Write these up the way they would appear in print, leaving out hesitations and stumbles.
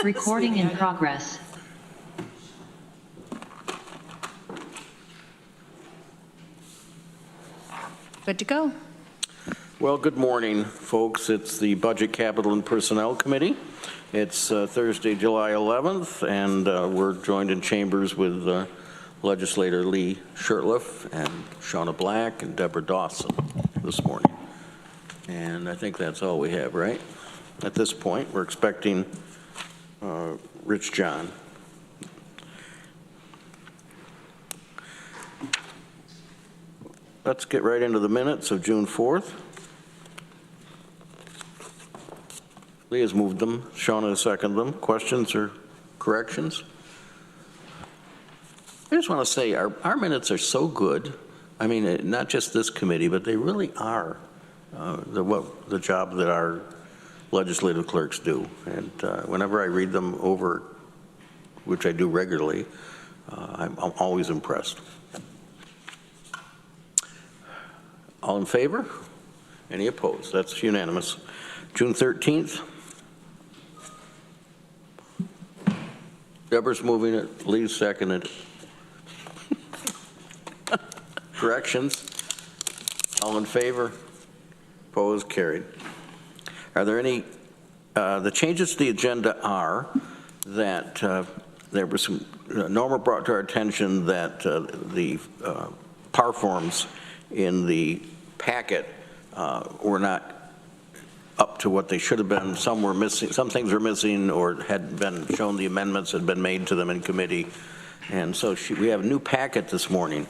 Recording in progress. Good to go. Well, good morning, folks. It's the Budget, Capital, and Personnel Committee. It's Thursday, July 11th, and we're joined in chambers with Legislator Lee Shurtleff and Shauna Black and Deborah Dawson this morning. And I think that's all we have, right? At this point, we're expecting Rich John. Let's get right into the minutes of June 4th. Lee has moved them. Shauna has seconded them. Questions or corrections? I just want to say our minutes are so good. I mean, not just this committee, but they really are the job that our legislative clerks do. And whenever I read them over, which I do regularly, I'm always impressed. All in favor? Any opposed? That's unanimous. June 13th. Deborah's moving it. Lee's seconded. Corrections? All in favor? Opposed? Carried. Are there any, the changes to the agenda are that there was some, Norma brought to our attention that the PAR forms in the packet were not up to what they should have been. Some were missing, some things were missing or had been shown, the amendments had been made to them in committee. And so we have a new packet this morning.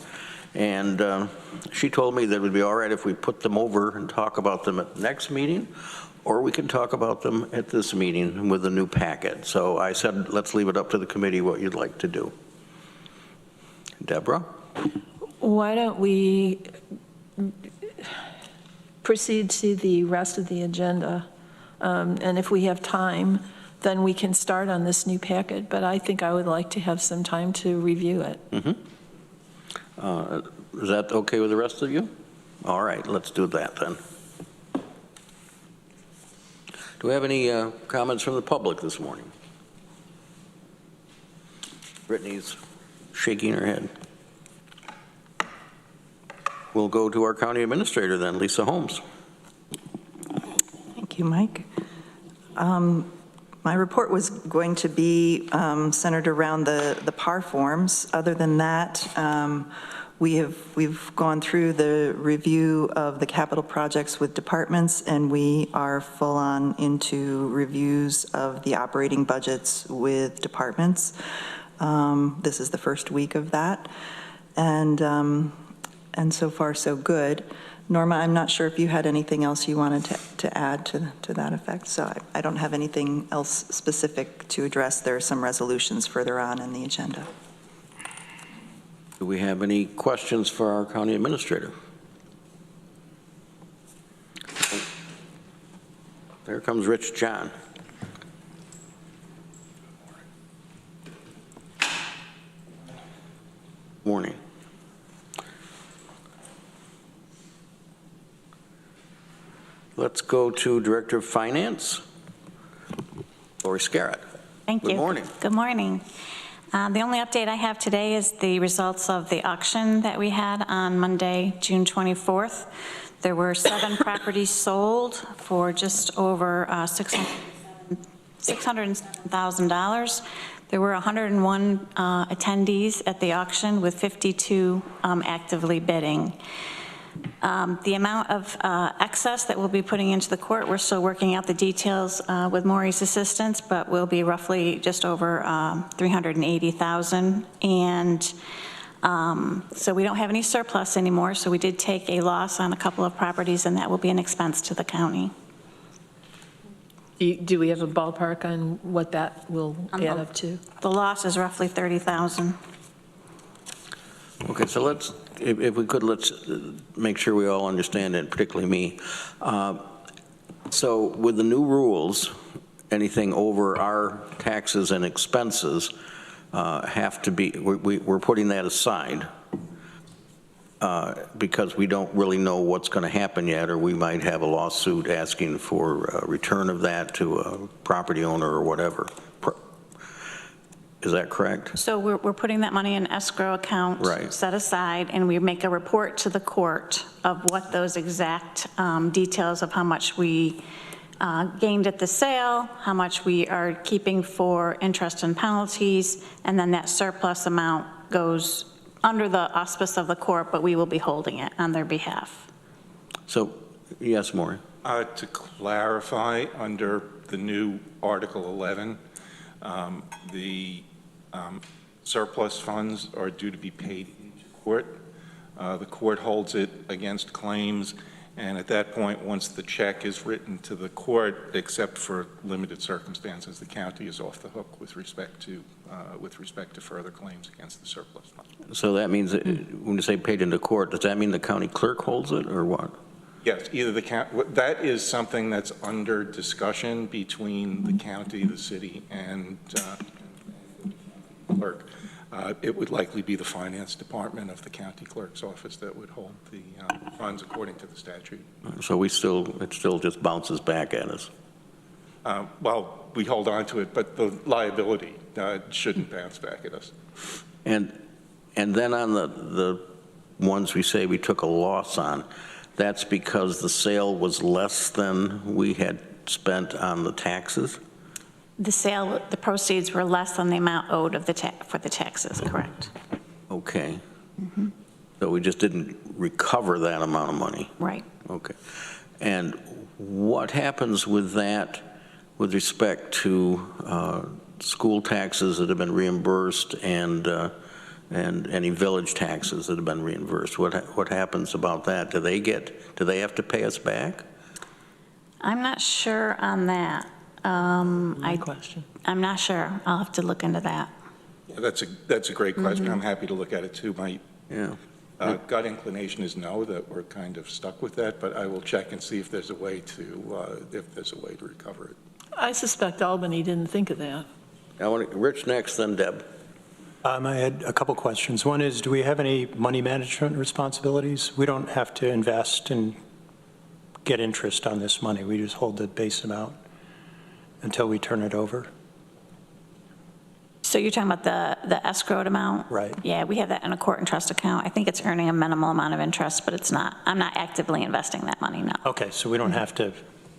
And she told me that it would be all right if we put them over and talk about them at the next meeting, or we can talk about them at this meeting with a new packet. So I said, let's leave it up to the committee what you'd like to do. Deborah? Why don't we proceed to the rest of the agenda? And if we have time, then we can start on this new packet. But I think I would like to have some time to review it. Mm-hmm. Is that okay with the rest of you? All right, let's do that then. Do we have any comments from the public this morning? Brittany's shaking her head. We'll go to our county administrator then, Lisa Holmes. Thank you, Mike. My report was going to be centered around the PAR forms. Other than that, we've gone through the review of the capital projects with departments, and we are full on into reviews of the operating budgets with departments. This is the first week of that, and so far so good. Norma, I'm not sure if you had anything else you wanted to add to that effect. So I don't have anything else specific to address. There are some resolutions further on in the agenda. Do we have any questions for our county administrator? There comes Rich John. Morning. Let's go to Director of Finance, Lori Scarrett. Thank you. Good morning. Good morning. The only update I have today is the results of the auction that we had on Monday, June 24th. There were 7 properties sold for just over $607,000. There were 101 attendees at the auction with 52 actively bidding. The amount of excess that we'll be putting into the court, we're still working out the details with Maury's assistance, but we'll be roughly just over $380,000. And so we don't have any surplus anymore, so we did take a loss on a couple of properties, and that will be an expense to the county. Do we have a ballpark on what that will add up to? The loss is roughly $30,000. Okay, so let's, if we could, let's make sure we all understand it, particularly me. So with the new rules, anything over our taxes and expenses have to be, we're putting that aside because we don't really know what's going to happen yet, or we might have a lawsuit asking for a return of that to a property owner or whatever. Is that correct? So we're putting that money in escrow account. Right. Set aside, and we make a report to the court of what those exact details of how much we gained at the sale, how much we are keeping for interest and penalties, and then that surplus amount goes under the auspice of the court, but we will be holding it on their behalf. So, yes, Maureen? To clarify, under the new Article 11, the surplus funds are due to be paid into court. The court holds it against claims, and at that point, once the check is written to the court, except for limited circumstances, the county is off the hook with respect to further claims against the surplus fund. So that means, that when you say paid into court, does that mean the county clerk holds it, or what? Yes, either the county, that is something that's under discussion between the county, the city, and clerk. It would likely be the finance department of the county clerk's office that would hold the funds according to the statute. So it still just bounces back at us. Well, we hold on to it, but the liability shouldn't bounce back at us. And then on the ones we say we took a loss on, that's because the sale was less than we had spent on the taxes? The sale, the proceeds were less than the amount owed of for the taxes, correct? Okay. So we just didn't recover that amount of money? Right. Okay. And what happens with that with respect to school taxes that have been reimbursed and any village taxes that have been reimbursed? What happens about that? Do they have to pay us back? I'm not sure on that. Question. I'm not sure. I'll have to look into that. Yeah, that's a great question. I'm happy to look at it too. My gut inclination is no, that we're kind of stuck with that, but I will check and see if there's a way to recover it. I suspect Albany didn't think of that. Rich next, then Deb. I had a couple questions. One is, do we have any money management responsibilities? We don't have to invest and get interest on this money. We just hold the base amount until we turn it over. So you're talking about the escrowed amount? Right. Yeah, we have that in a court and trust account. I think it's earning a minimal amount of interest, but it's not. I'm not actively investing that money, no. Okay, so we don't have to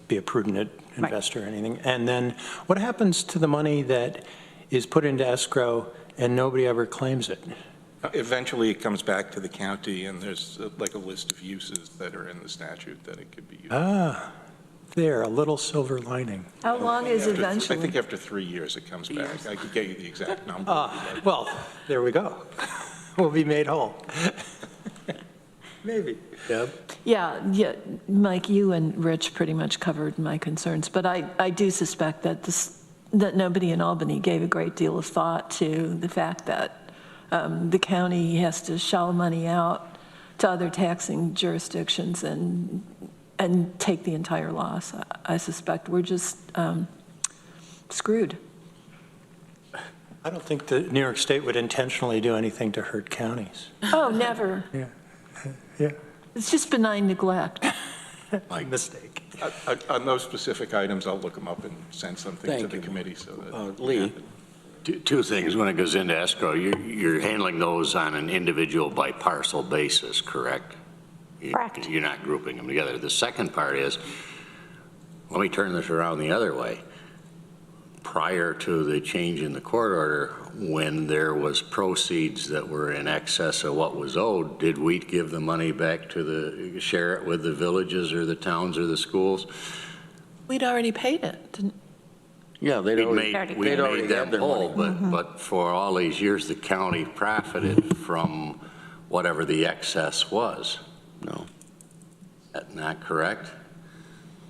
be a prudent investor or anything. And then what happens to the money that is put into escrow and nobody ever claims it? Eventually, it comes back to the county, and there's like a list of uses that are in the statute that it could be used. There, a little silver lining. How long is I eventually? think after 3 years, it comes back. I could get you the exact number. Well, there we go. We'll be made whole. Maybe. Deb? Yeah, Mike, you and Rich pretty much covered my concerns, but I do suspect that that nobody in Albany gave a great deal of thought to the fact that the county has to shell money out to other taxing jurisdictions and take the entire loss. I suspect we're just screwed. I don't think that New York State would intentionally do anything to hurt counties. Oh, never. Yeah. It's just benign neglect. My mistake. On those specific items, I'll look them up and send something to the committee so that. Lee? Two things. When it goes into escrow, you're handling those on an individual by parcel basis, correct? Correct. You're not grouping them together. The second part is, let me turn this around the other way. Prior to the change in the court order, when there was proceeds that were in excess of what was owed, did we give the money back to share it with the villages or the towns or the schools? We'd already paid it, didn't? Yeah, We made already them had their whole, money. but for all these years, the county profited from whatever the excess was. No. Is that not correct?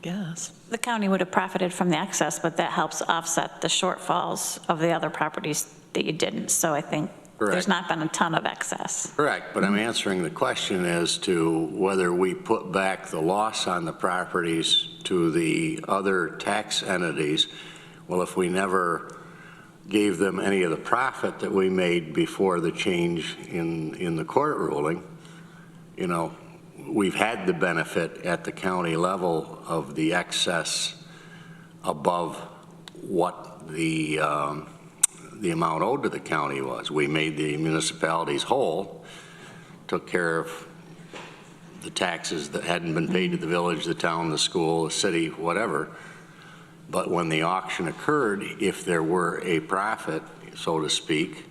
Yes. The county would have profited from the excess, but that helps offset the shortfalls of the other properties that you didn't. So I think there's Correct. not been a ton of excess. Correct, but I'm answering the question as to whether we put back the loss on the properties to the other tax entities. Well, if we never gave them any of the profit that we made before the change in the court ruling, you know, we've had the benefit at the county level of the excess above what the the amount owed to the county was. We made the municipalities whole, took care of the taxes that hadn't been paid to the village, the town, the school, the city, whatever. But when the auction occurred, if there were a profit, so to speak,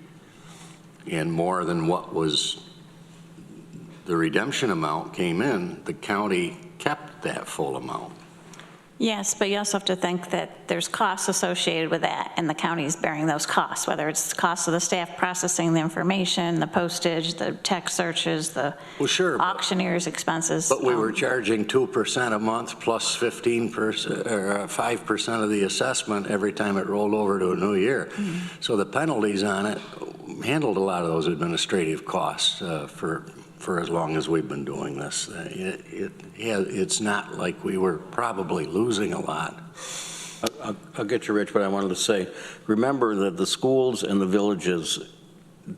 and more than what was the redemption amount came in, the county kept that full amount. Yes, but you also have to think that there's costs associated with that, and the county is bearing those costs, whether it's the cost of the staff processing the information, the postage, the text searches, the Well, sure, auctioneer's expenses. but we were charging 2% a month plus 15% or 5% of the assessment every time it rolled over to a new year. So the penalties on it handled a lot of those administrative costs for as long as we've been doing this. It's not like we were probably losing a lot. I'll get you, Rich, but I wanted to say, remember that the schools and the villages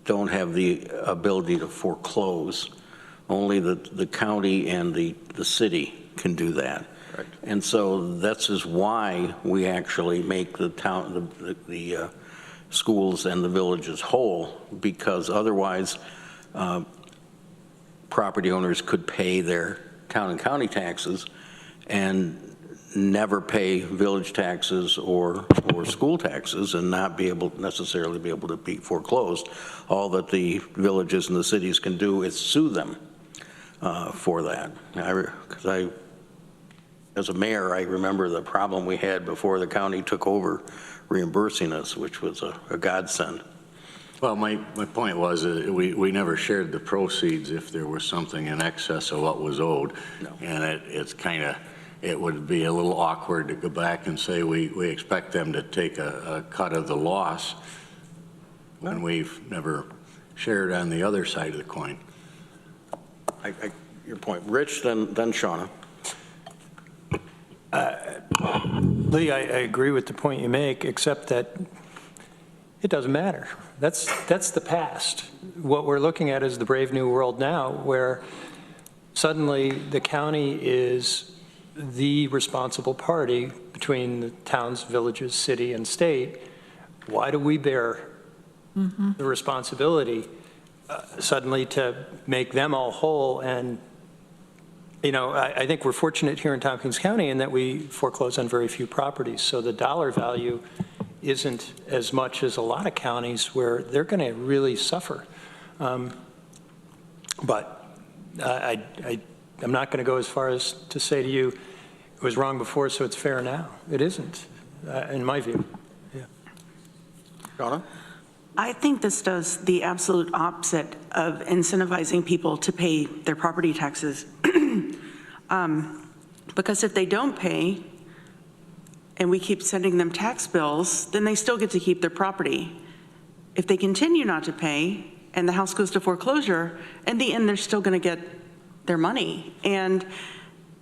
don't have the ability to foreclose. Only the county and the city can do that. Right. And so that's is why we actually make the town, the schools and the villages whole, because otherwise property owners could pay their town and county taxes and never pay village taxes or school taxes and not necessarily be able to be foreclosed. All that the villages and the cities can do is sue them for that. Because as a mayor, I remember the problem we had before the county took over reimbursing us, which was a godsend. Well, my point was we never shared the proceeds if there was something in excess of what was owed. No. And it's kind of, it would be a little awkward to go back and say we expect them to take a cut of the loss when we've never shared on the other side of the coin. Your point. Rich, then Shauna. Lee, I agree with the point you make, except that it doesn't matter. That's the past. What we're looking at is the brave new world now, where suddenly the county is the responsible party between the towns, villages, city, and state. Why do we bear the responsibility suddenly to make them all whole? And I think we're fortunate here in Tompkins County in that we foreclose on very few properties, so the dollar value isn't as much as a lot of counties where they're going to really suffer. But I'm not going to go as far as to say to you, it was wrong before, so it's fair now. It isn't, in my view. Yeah. Shauna? I think this does the absolute opposite of incentivizing people to pay their property taxes. Because if they don't pay, and we keep sending them tax bills, then they still get to keep their property. If they continue not to pay and the house goes to foreclosure, in the end, they're still going to get their money. And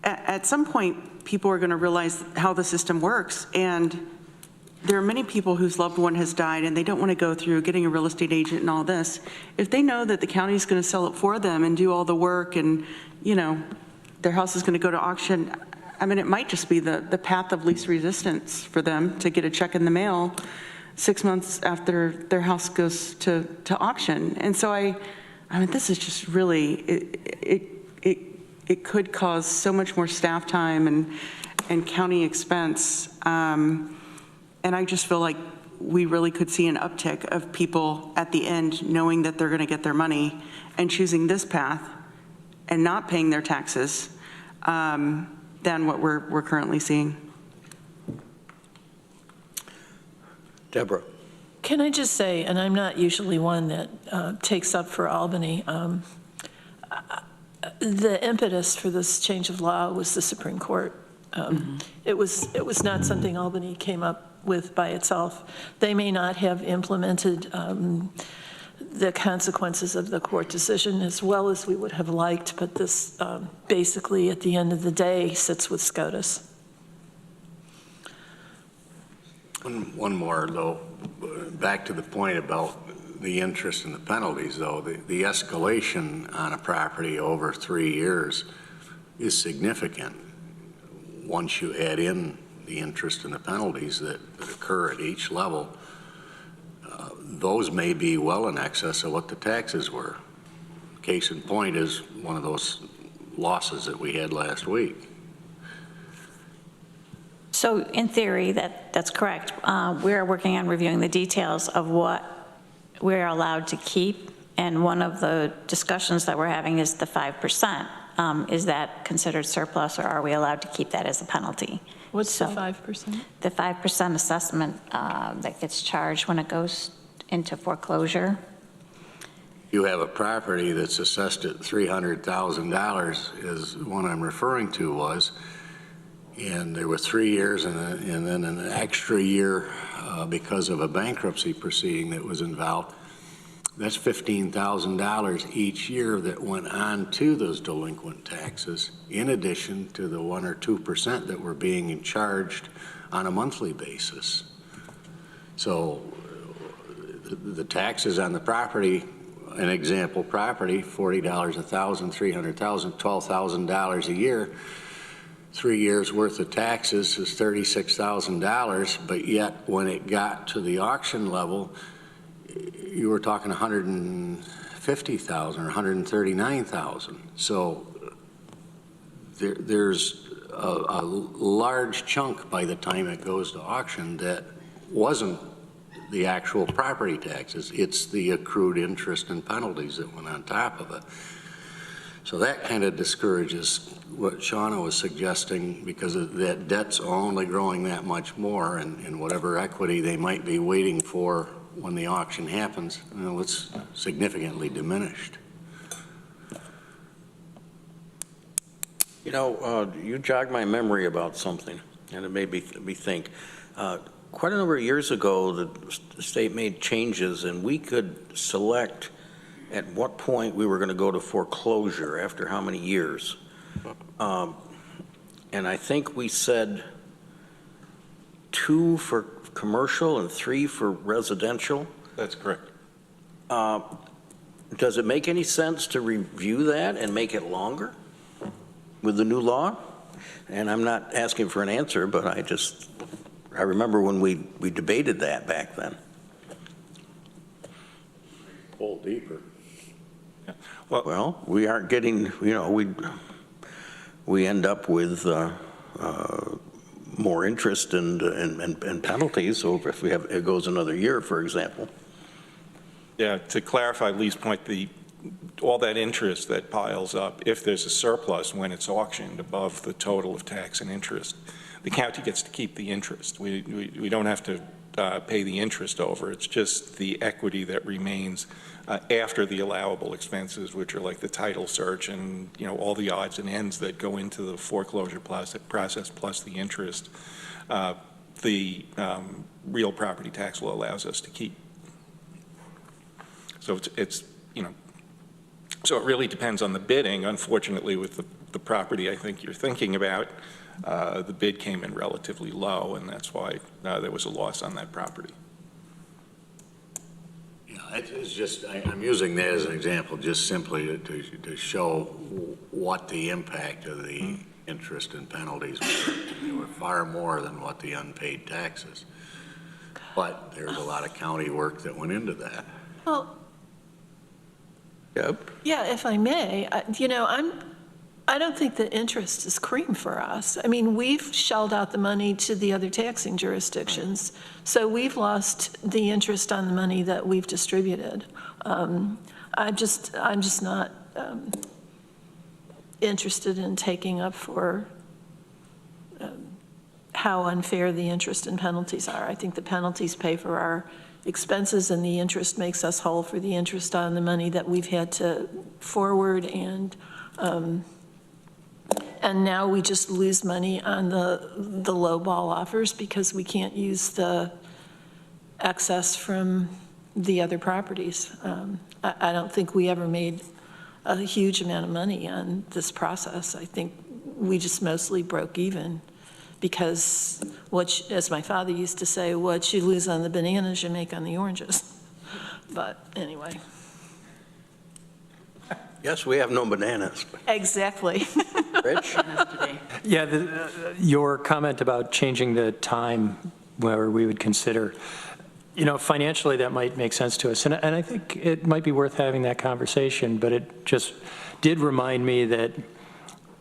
at some point, people are going to realize how the system works. And there are many people whose loved one has died and they don't want to go through getting a real estate agent and all this. If they know that the county is going to sell it for them and do all the work and, their house is going to go to auction, I mean, it might just be the path of least resistance for them to get a check in the mail 6 months after their house goes to auction. And so I mean, this is just really, it could cause so much more staff time and county expense. And I just feel like we really could see an uptick of people at the end knowing that they're going to get their money and choosing this path and not paying their taxes than what we're currently seeing. Deborah. Can I just say, and I'm not usually one that takes up for Albany, the impetus for this change of law was the Supreme Court. It was not something Albany came up with by itself. They may not have implemented the consequences of the court decision as well as we would have liked, but this basically at the end of the day sits with SCOTUS. One more, though, back to the point about the interest and the penalties, though, the escalation on a property over 3 years is significant once you add in the interest and the penalties that occur at each level. those may be well in excess of what the taxes were. Case in point is one of those losses that we had last week. So in theory, that's correct. We're working on reviewing the details of what we're allowed to keep, and one of the discussions that we're having is the 5%. Is that considered surplus, or are we allowed to keep that as a penalty? What's the 5%? The 5% assessment that gets charged when it goes into foreclosure. You have a property that's assessed at $300,000 is one I'm referring to was, and there were 3 years and then an extra year because of a bankruptcy proceeding that was involved. That's $15,000 each year that went on to those delinquent taxes, in addition to the 1 or 2% that were being charged on a monthly basis. So the taxes on the property, an example property, $40 a thousand, $300,000, $12,000 a year, 3 years worth of taxes is $36,000, but yet when it got to the auction level, you were talking $150,000 or $139,000. So there's a large chunk by the time it goes to auction that wasn't the actual property taxes. It's the accrued interest and penalties that went on top of it. So that kind of discourages what Shauna was suggesting, because that debt's only growing that much more, and whatever equity they might be waiting for when the auction happens, it's significantly diminished. You know, you jogged my memory about something, and it made me think. Quite a number of years ago, the state made changes, and we could select at what point we were going to go to foreclosure after how many years. And I think we said 2 for commercial and 3 for residential. That's correct. Does it make any sense to review that and make it longer with the new law? And I'm not asking for an answer, but I remember when we debated that back then. Pull deeper. Yeah. Well, we aren't getting, we end up with more interest and penalties. So if it goes another year, for example. Yeah, to clarify Lee's point, all that interest that piles up, if there's a surplus when it's auctioned above the total of tax and interest, the county gets to keep the interest. We don't have to pay the interest over. It's just the equity that remains after the allowable expenses, which are like the title search and all the odds and ends that go into the foreclosure process plus the interest. The real property tax law allows us to keep. So it's so it really depends on the bidding. Unfortunately, with the property I think you're thinking about, the bid came in relatively low, and that's why there was a loss on that property. Yeah, it's just, I'm using that as an example just simply to show what the impact of the interest and penalties were. They were far more than what the unpaid taxes. But there's a lot of county work that went into that. Well, Yep. yeah, if I may, I don't think the interest is cream for us. I mean, we've shelled out the money to the other taxing jurisdictions, so we've lost the interest on the money that we've distributed. I'm just not interested in taking up for how unfair the interest and penalties are. I think the penalties pay for our expenses, and the interest makes us whole for the interest on the money that we've had to forward, and now we just lose money on the low ball offers because we can't use the excess from the other properties. I don't think we ever made a huge amount of money on this process. I think we just mostly broke even, because as my father used to say, what you lose on the bananas, you make on the oranges. But anyway. Yes, we have no bananas. Exactly. Rich? Yeah, your comment about changing the time where we would consider, financially, that might make sense to us. And I think it might be worth having that conversation, but it just did remind me that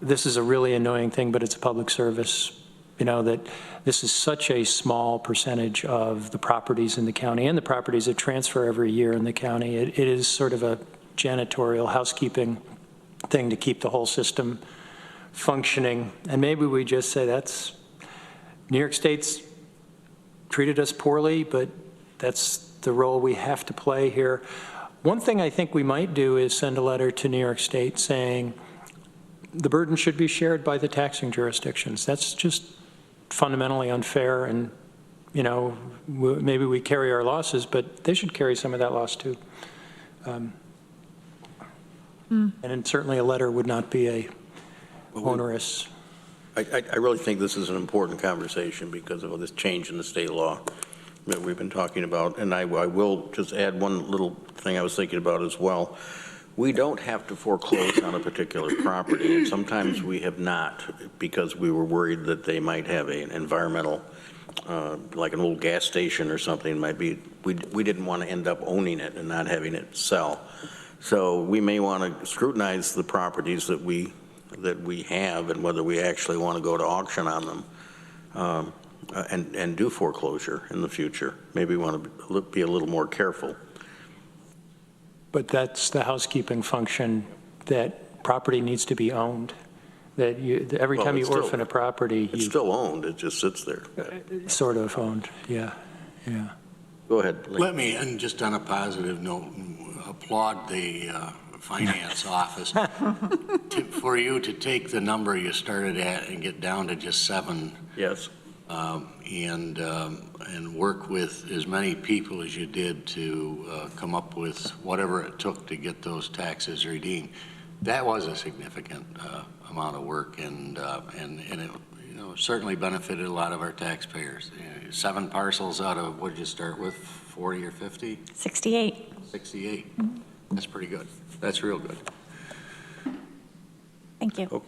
this is a really annoying thing, but it's a public service, that this is such a small percentage of the properties in the county and the properties that transfer every year in the county. It is sort of a janitorial housekeeping thing to keep the whole system functioning. And maybe we just say that's, New York State's treated us poorly, but that's the role we have to play here. One thing I think we might do is send a letter to New York State saying the burden should be shared by the taxing jurisdictions. That's just fundamentally unfair, and maybe we carry our losses, but they should carry some of that loss too. And then certainly a letter would not be a onerous. I really think this is an important conversation because of this change in the state law that we've been talking about. And I will just add one little thing I was thinking about as well. We don't have to foreclose on a particular property, and sometimes we have not because we were worried that they might have an environmental, like an old gas station or something might be, we didn't want to end up owning it and not having it sell. So we may want to scrutinize the properties that we have and whether we actually want to go to auction on them and do foreclosure in the future. Maybe we want to be a little more careful. But that's the housekeeping function, that property needs to be owned. That every time you orphan a property, it's still owned. It just sits there. Sort of owned. Yeah. Go ahead. Lee. Let me, and just on a positive note, applaud the finance office for you to take the number you started at and get down to just 7. Yes. And work with as many people as you did to come up with whatever it took to get those taxes redeemed. That was a significant amount of work, and it certainly benefited a lot of our taxpayers. 7 parcels out of, what did you start with, 40 or 50? 68. 68. That's pretty good. That's real good. Thank you.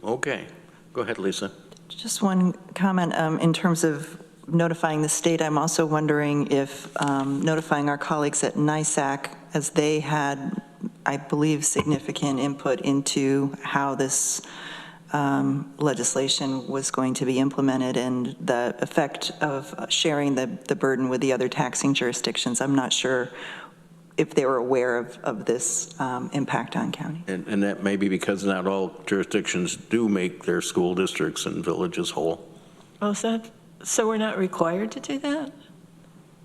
Okay. Go ahead, Lisa. Just one comment in terms of notifying the state. I'm also wondering if notifying our colleagues at NISAC, as they had, I believe, significant input into how this legislation was going to be implemented and the effect of sharing the burden with the other taxing jurisdictions. I'm not sure if they were aware of this impact on county. And that may be because not all jurisdictions do make their school districts and villages whole. Oh, so we're not required to do that?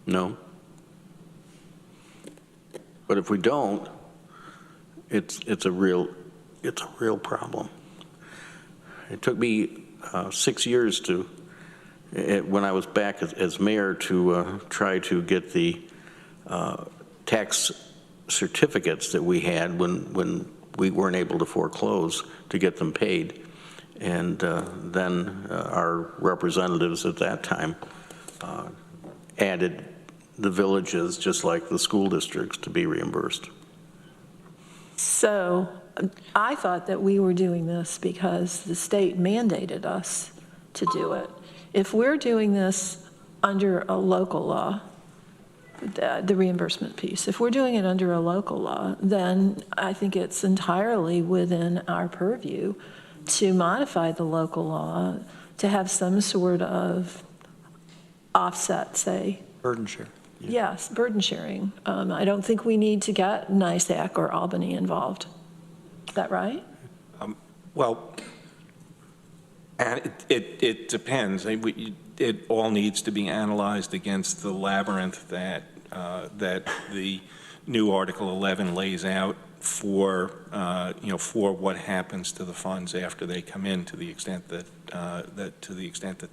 No. But if we don't, it's a real problem. It took me 6 years when I was back as mayor to try to get the tax certificates that we had when we weren't able to foreclose to get them paid. And then our representatives at that time added the villages, just like the school districts, to be reimbursed. So I thought that we were doing this because the state mandated us to do it. If we're doing this under a local law, the reimbursement piece, if we're doing it under a local law, then I think it's entirely within our purview to modify the local law to have some sort of offset, say. Burden share. Yes, burden sharing. I don't think we need to get NISAC or Albany involved. Is that right? Well, and it depends. It all needs to be analyzed against the labyrinth that the new Article 11 lays out for what happens to the funds after they come in, to the extent that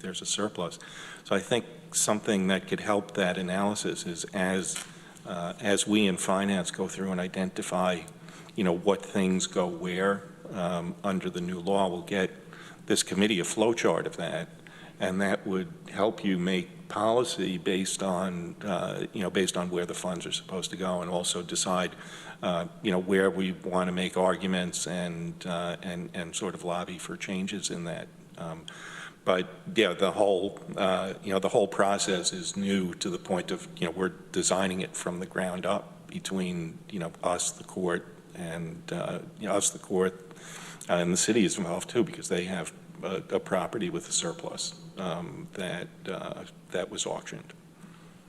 there's a surplus. So I think something that could help that analysis is as we in finance go through and identify, what things go where under the new law, we'll get this committee a flow chart of that, and that would help you make policy based on where the funds are supposed to go, and also decide where we want to make arguments and sort of lobby for changes in that. But yeah, the whole process is new to the point of, we're designing it from the ground up between, us, the court, and, us, the court, and the city is involved too, because they have a property with a surplus that was auctioned.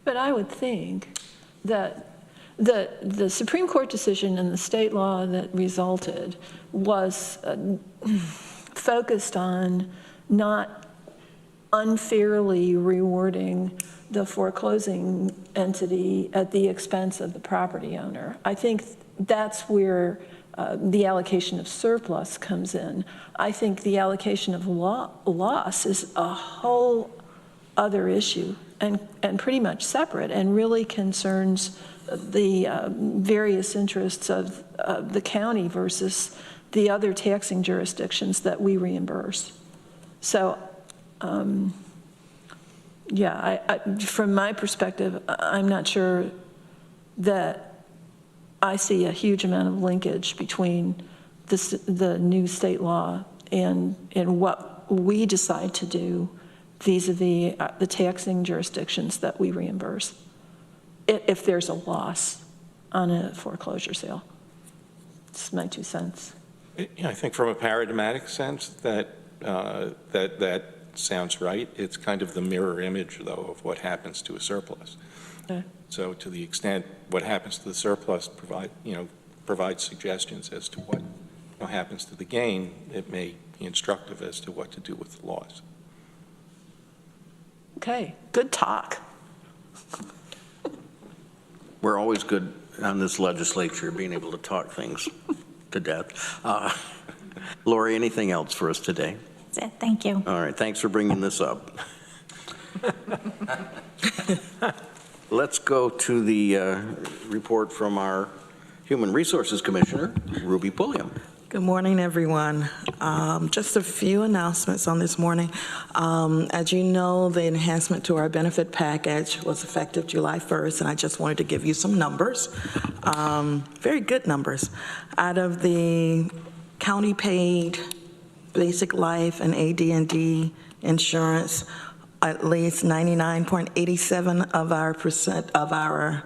But I would think that the Supreme Court decision and the state law that resulted was focused on not unfairly rewarding the foreclosing entity at the expense of the property owner. I think that's where the allocation of surplus comes in. I think the allocation of loss is a whole other issue and pretty much separate, and really concerns the various interests of the county versus the other taxing jurisdictions that we reimburse. So, yeah, from my perspective, I'm not sure that I see a huge amount of linkage between the new state law and what we decide to do vis-a-vis the taxing jurisdictions that we reimburse, if there's a loss on a foreclosure sale. It's my 2 cents. I think from a paradigmatic sense that sounds right. It's kind of the mirror image, though, of what happens to a surplus. Okay. So to the extent what happens to the surplus provides suggestions as to what happens to the gain, it may be instructive as to what to do with the loss. Okay, good talk. We're always good on this legislature, being able to talk things to death. Lori, anything else for us today? That's it. Thank you. All right, thanks for bringing this up. Let's go to the report from our Human Resources Commissioner, Ruby Pulliam. Good morning, everyone. Just a few announcements on this morning. As you know, the enhancement to our benefit package was effective July 1st, and I just wanted to give you some numbers, very good numbers. Out of the county-paid basic life and AD&D insurance, at least 99.87% of our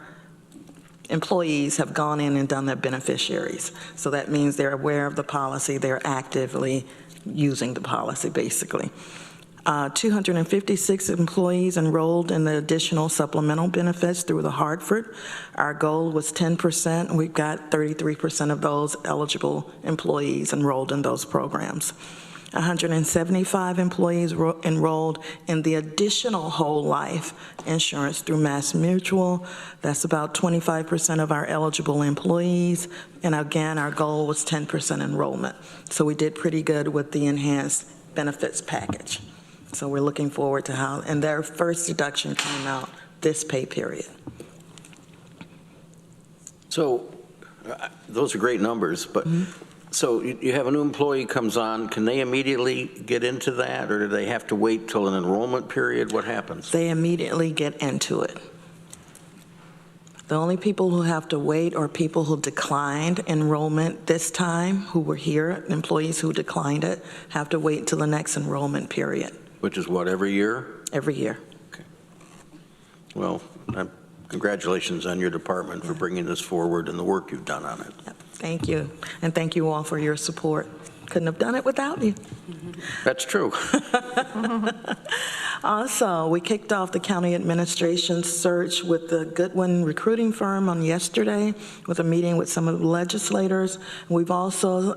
employees have gone in and done their beneficiaries. So that means they're aware of the policy, they're actively using the policy, basically. 256 employees enrolled in the additional supplemental benefits through the Hartford. Our goal was 10%, and we've got 33% of those eligible employees enrolled in those programs. 175 employees enrolled in the additional whole life insurance through Mass Mutual. That's about 25% of our eligible employees. And again, our goal was 10% enrollment. So we did pretty good with the enhanced benefits package. So we're looking forward to how, and their first deduction came out this pay period. So those are great numbers, but so you have a new employee comes on, can they immediately get into that, or do they have to wait till an enrollment period? What happens? They immediately get into it. The only people who have to wait are people who declined enrollment this time, who were here, employees who declined it, have to wait till the next enrollment period. Which is what, every year? Every year. Okay. Well, congratulations on your department for bringing this forward and the work you've done on it. Yep. Thank you. And thank you all for your support. Couldn't have done it without you. That's true. Also, we kicked off the county administration search with the Goodwin recruiting firm on yesterday with a meeting with some of the legislators. We've also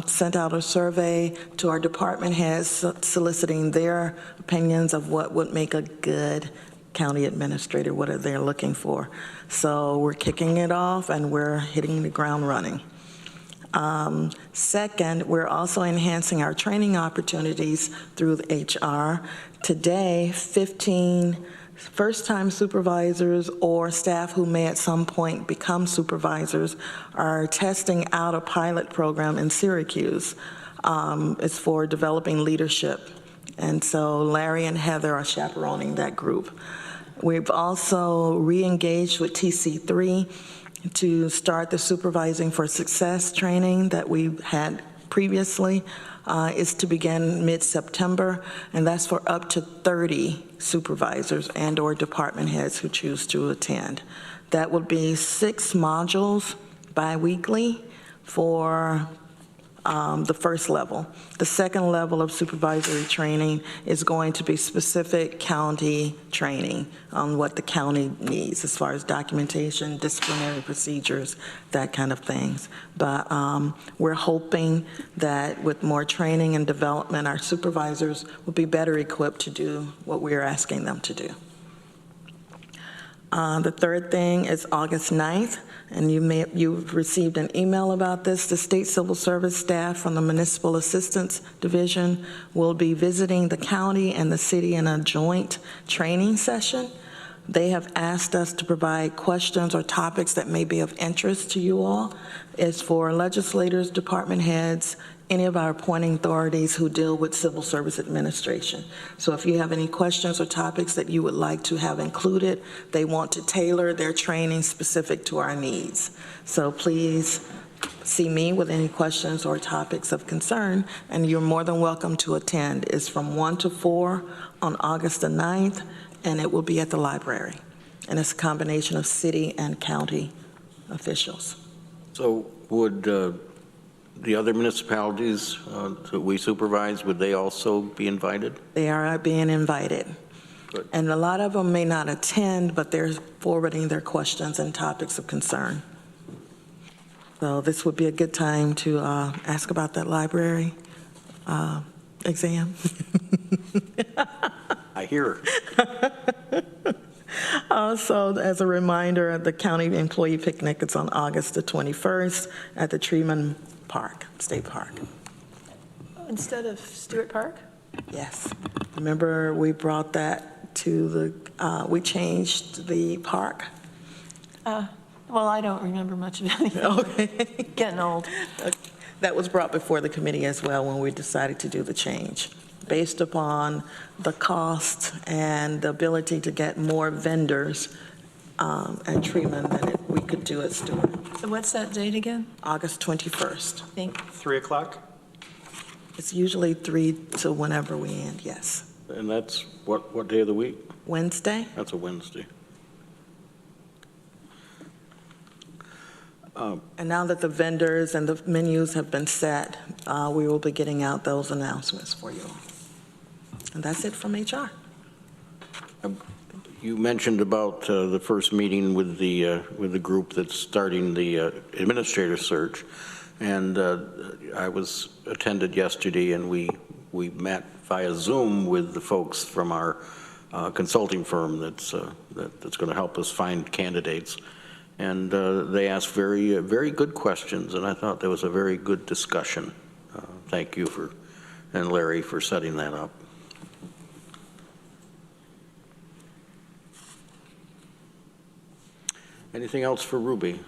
sent out a survey to our department heads soliciting their opinions of what would make a good county administrator, what are they looking for. So we're kicking it off and we're hitting the ground running. Second, we're also enhancing our training opportunities through the HR. Today, 15 first-time supervisors or staff who may at some point become supervisors are testing out a pilot program in Syracuse. It's for developing leadership. And so Larry and Heather are chaperoning that group. We've also re-engaged with TC3 to start the Supervising for Success training that we had previously, is to begin mid-September, and that's for up to 30 supervisors and/or department heads who choose to attend. That would be 6 modules biweekly for the first level. The second level of supervisory training is going to be specific county training on what the county needs as far as documentation, disciplinary procedures, that kind of things. But we're hoping that with more training and development, our supervisors will be better equipped to do what we're asking them to do. The third thing is August 9th, and you've received an email about this. The state civil service staff from the Municipal Assistance Division will be visiting the county and the city in a joint training session. They have asked us to provide questions or topics that may be of interest to you all. It's for legislators, department heads, any of our appointing authorities who deal with civil service administration. So if you have any questions or topics that you would like to have included, they want to tailor their training specific to our needs. So please see me with any questions or topics of concern, and you're more than welcome to attend. It's from 1 to 4 on August the 9th, and it will be at the library. And it's a combination of city and county officials. So would the other municipalities that we supervise, would they also be invited? They are being invited. Good. And a lot of them may not attend, but they're forwarding their questions and topics of concern. So this would be a good time to ask about that library exam. I hear. Also, as a reminder, the county employee picnic is on August the 21st at the Treman Park, State Park. Instead of Stewart Park? Yes. Remember, we brought that to the, we changed the park? Well, I don't remember much of anything. Okay. Getting old. That was brought before the committee as well when we decided to do the change, based upon the cost and the ability to get more vendors at Treman than we could do at Stewart. So what's that date again? August 21st. I think 3 o'clock? It's usually 3 to whenever we end, yes. And that's what day of the week? Wednesday? That's a Wednesday. And now that the vendors and the menus have been set, we will be getting out those announcements for you. And that's it from HR. You mentioned about the first meeting with the group that's starting the administrator search, and I was attended yesterday, and we met via Zoom with the folks from our consulting firm that's going to help us find candidates, and they asked very good questions, and I thought there was a very good discussion. Thank you and Larry for setting that up. Anything else for Ruby?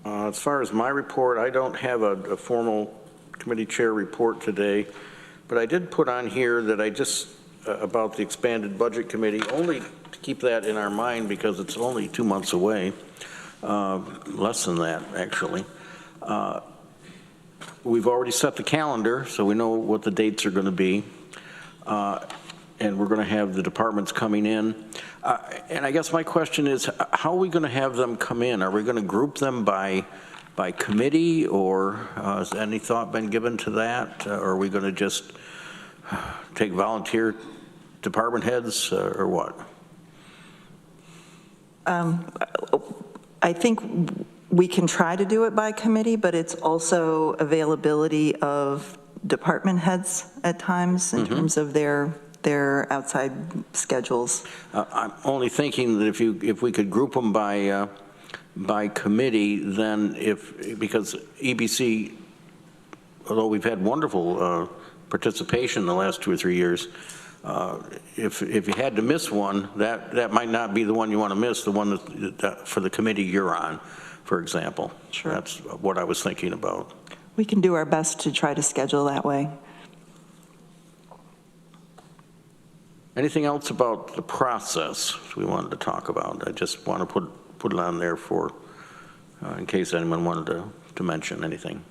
As far as my report, I don't have a formal committee chair report today, but I did put on here that I just, about the expanded budget committee, only to keep that in our mind because it's only 2 months away, less than that, actually. We've already set the calendar, so we know what the dates are going to be. And we're going to have the departments coming in. And I guess my question is, how are we going to have them come in? Are we going to group them by committee, or has any thought been given to that? Or are we going to just take volunteer department heads, or what? I think we can try to do it by committee, but it's also availability of department heads at times in terms of their outside schedules. I'm only thinking that if we could group them by committee, then because EBC, although we've had wonderful participation the last 2 or 3 years, if you had to miss one, that might not be the one you want to miss, the one that for the committee you're on, for example. Sure. That's what I was thinking about. We can do our best to try to schedule that way. Anything else about the process we wanted to talk about? I just want to put it on there for, in case anyone wanted to mention anything.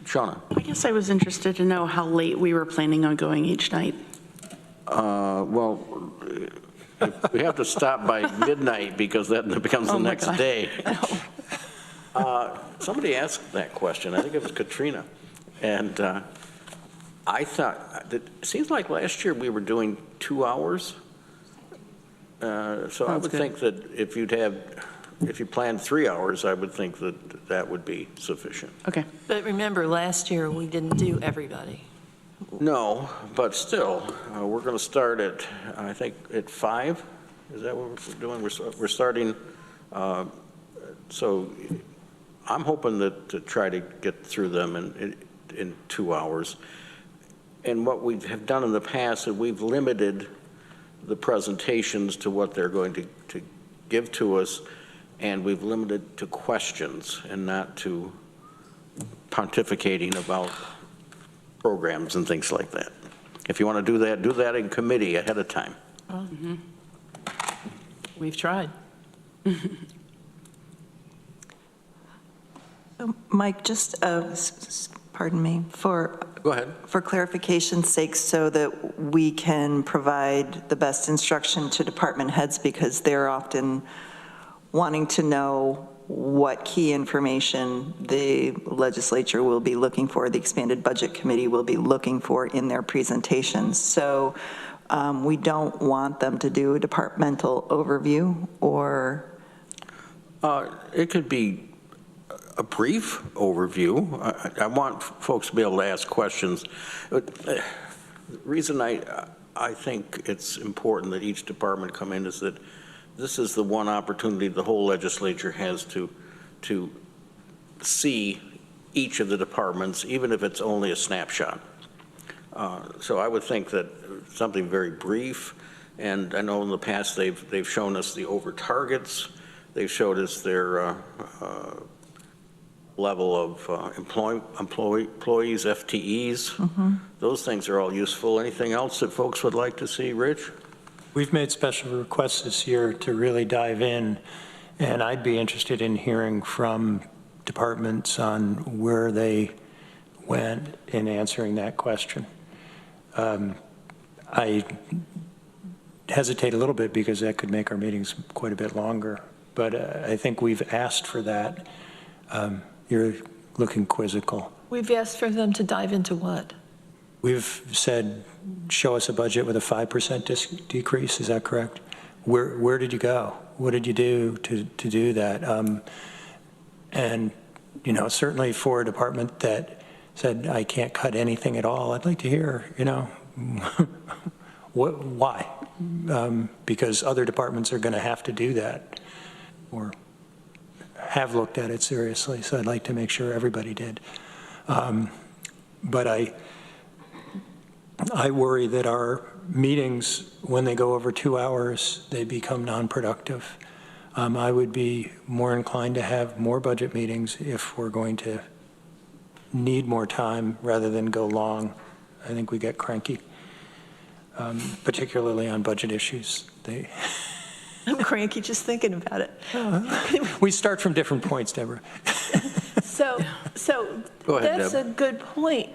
Shauna? I guess I was interested to know how late we were planning on going each night. Well, we have to stop by midnight because that becomes the next day. Somebody asked that question. I think it was Katrina. And I thought, it seems like last year we were doing 2 hours. So I would think that if you planned 3 hours, I would think that that would be sufficient. Okay. But remember, last year, we didn't do everybody. No, but still, we're going to start at, I think, at 5? Is that what we're doing? We're starting, so I'm hoping to try to get through them in 2 hours. And what we have done in the past is we've limited the presentations to what they're going to give to us, and we've limited to questions and not to pontificating about programs and things like that. If you want to do that in committee ahead of time. Mm-hmm. We've tried. Mike, just, pardon me, Go ahead. for clarification's sake, so that we can provide the best instruction to department heads, because they're often wanting to know what key information the legislature will be looking for, the expanded budget committee will be looking for in their presentations. So we don't want them to do a departmental overview, or? It could be a brief overview. I want folks to be able to ask questions. The reason I think it's important that each department come in is that this is the one opportunity the whole legislature has to see each of the departments, even if it's only a snapshot. So I would think that something very brief, and I know in the past they've shown us the over targets, they've showed us their level of employees, FTEs. Mm-hmm. Those things are all useful. Anything else that folks would like to see, Rich? We've made special requests this year to really dive in, and I'd be interested in hearing from departments on where they went in answering that question. I hesitate a little bit because that could make our meetings quite a bit longer, but I think we've asked for that. You're looking quizzical. We've asked for them to dive into what? We've said, show us a budget with a 5% decrease, is that correct? Where did you go? What did you do to do that? And, you know, certainly for a department that said, I can't cut anything at all, I'd like to hear, you know, why? Because other departments are going to have to do that, or have looked at it seriously, so I'd like to make sure everybody did. But I worry that our meetings, when they go over 2 hours, they become non-productive. I would be more inclined to have more budget meetings if we're going to need more time rather than go long. I think we get cranky, particularly on budget issues. I'm cranky just thinking about it. We start from different points, Deborah. So Go ahead, that's Deb. a good point,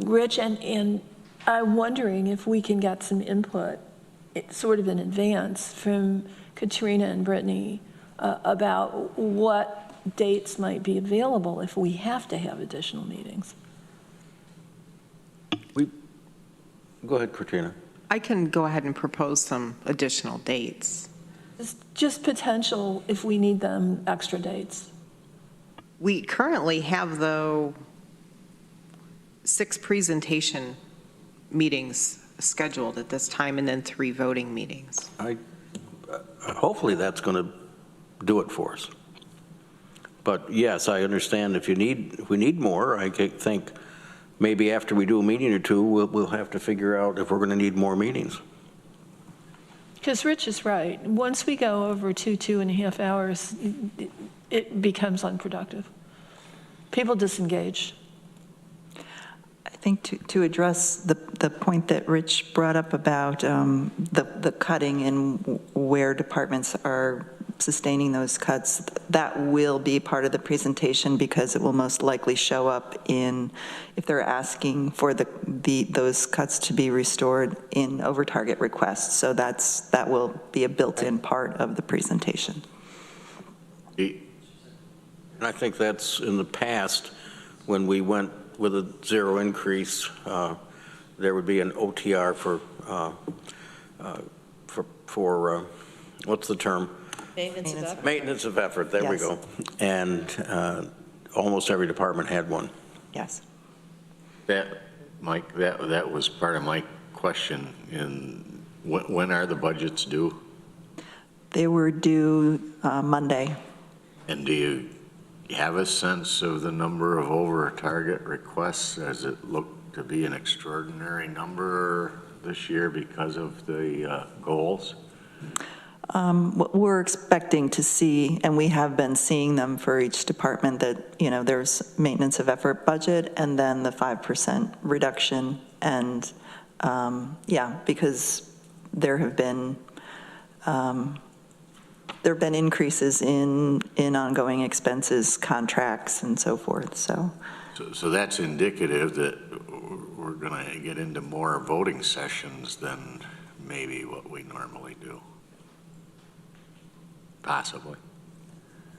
Rich, and I'm wondering if we can get some input, sort of in advance, from Katrina and Brittany about what dates might be available if we have to have additional meetings. Go ahead, Katrina. I can go ahead and propose some additional dates. Just potential, if we need them, extra dates. We currently have, though, 6 presentation meetings scheduled at this time, and then 3 voting meetings. Hopefully that's going to do it for us. But yes, I understand if we need more, I think maybe after we do a meeting or two, we'll have to figure out if we're going to need more meetings. Because Rich is right. Once we go over 2.5 hours, it becomes unproductive. People disengage. think to address the point that Rich brought up about the cutting and where departments are sustaining those cuts, that will be part of the presentation because it will most likely show up in, if they're asking for those cuts to be restored in over target requests. So that will be a built-in part of the presentation. And I think that's in the past, when we went with a zero increase, there would be an OTR for what's the term? Maintenance of effort. Maintenance of effort, there we Yes. go. And almost every department had one. Yes. Mike, that was part of my question. When are the budgets due? They were due Monday. And do you have a sense of the number of over-target requests? Does it look to be an extraordinary number this year because of the goals? What we're expecting to see, and we have been seeing them for each department, that, there's maintenance of effort budget and then the 5% reduction. And because there have been increases in ongoing expenses, contracts, and so forth, so. So that's indicative that we're going to get into more voting sessions than maybe what we normally do. Possibly.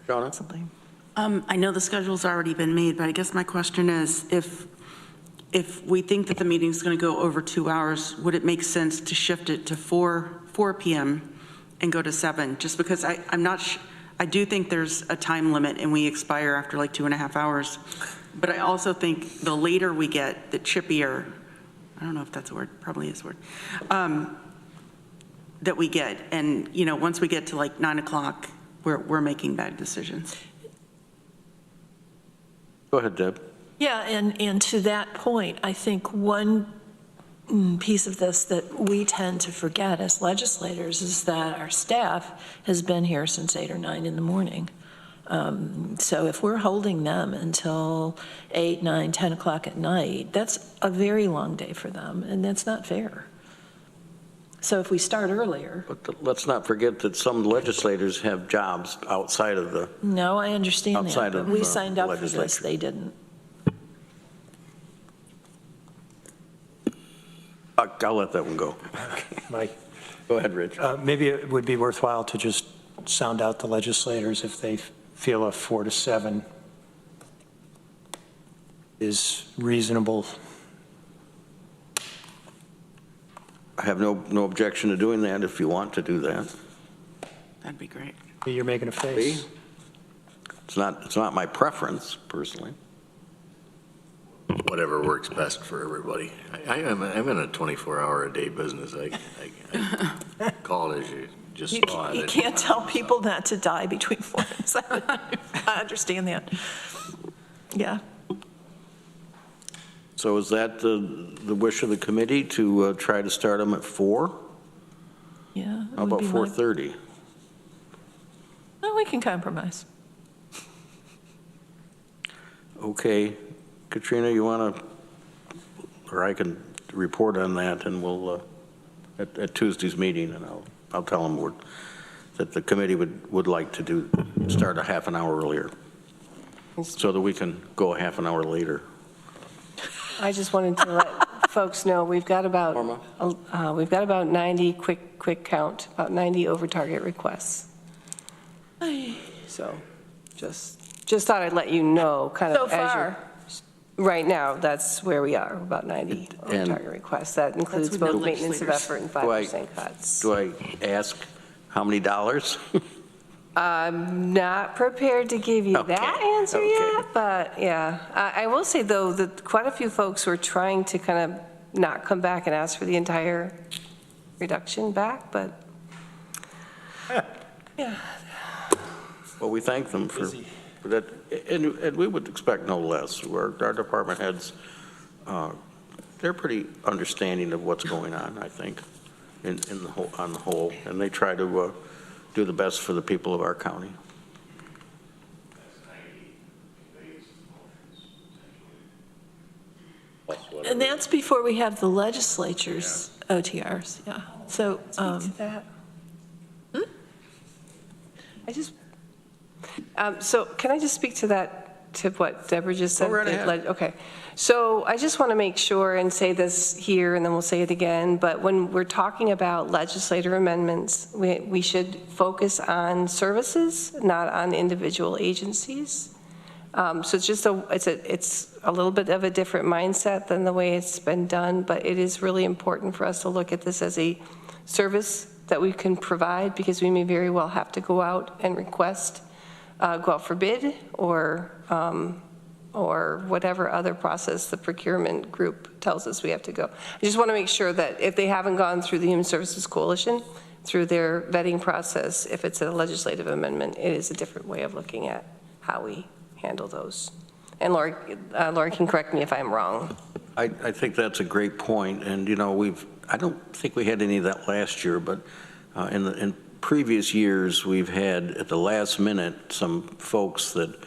Shauna? Something. I know the schedule's already been made, but I guess my question is, if we think that the meeting's going to go over 2 hours, would it make sense to shift it to 4 p.m. and go to 7? Just because I'm not, I do think there's a time limit and we expire after like 2.5 hours. But I also think the later we get, the chippier, I don't know if that's a word, probably is a word, that we get. And, once we get to like 9 o'clock, we're making bad decisions. Go ahead, Deb. Yeah, and to that point, I think one piece of this that we tend to forget as legislators is that our staff has been here since 8 or 9 in the morning. So if we're holding them until 8, 9, 10 o'clock at night, that's a very long day for them, and that's not fair. So if we start earlier. But let's not forget that some legislators have jobs outside of the, No, I understand that, Outside but of, we signed up for this, legislature. they didn't. I'll let that one go. Mike, Go ahead, Rich. maybe it would be worthwhile to just sound out the legislators if they feel a 4 to 7 is reasonable. I have no objection to doing that if you want to do that. That'd be great. You're making a face. It's not my preference, personally. Whatever works best for everybody. I'm in a 24-hour-a-day business. I call it as you just saw it. You can't tell people not to die between 4 and 7. I understand that. Yeah. So is that the wish of the committee to try to start them at 4? Yeah. How about 4:30? No, we can compromise. Okay. Katrina, you want to, or I can report on that, and we'll, at Tuesday's meeting, and I'll tell them that the committee would like to start a half an hour earlier, so that we can go a half an hour later. I just wanted to let folks know, we've got about 90, quick count, about 90 over target requests. So just thought I'd let you know, kind of. So far. Right now, that's where we are, about 90 over target requests. That includes with no both maintenance of legislators. effort and 5% cuts. Do I ask how many dollars? I'm not prepared to give you that answer yet, but yeah. I will say, though, that quite a few folks were trying to kind of not come back and ask for the entire reduction back, but yeah. Well, we thank them for that, and we would expect no less. Our department heads, they're pretty understanding of what's going on, I think, on the whole, and they try to do the best for the people of our county. And that's before we have the legislature's OTRs, yeah. So, Speak to that. So can I just speak to that, to what Deborah just said? Go right ahead. Okay. So I just want to make sure and say this here, and then we'll say it again, but when we're talking about legislative amendments, we should focus on services, not on individual agencies. So it's just it's a little bit of a different mindset than the way it's been done, but it is really important for us to look at this as a service that we can provide, because we may very well have to go out and request, go out for bid, or whatever other process the procurement group tells us we have to go. I just want to make sure that if they haven't gone through the Human Services Coalition, through their vetting process, if it's a legislative amendment, it is a different way of looking at how we handle those. And Lori can correct me if I'm wrong. I think that's a great point, and, you know, I don't think we had any of that last year, but in previous years, we've had, at the last minute, some folks that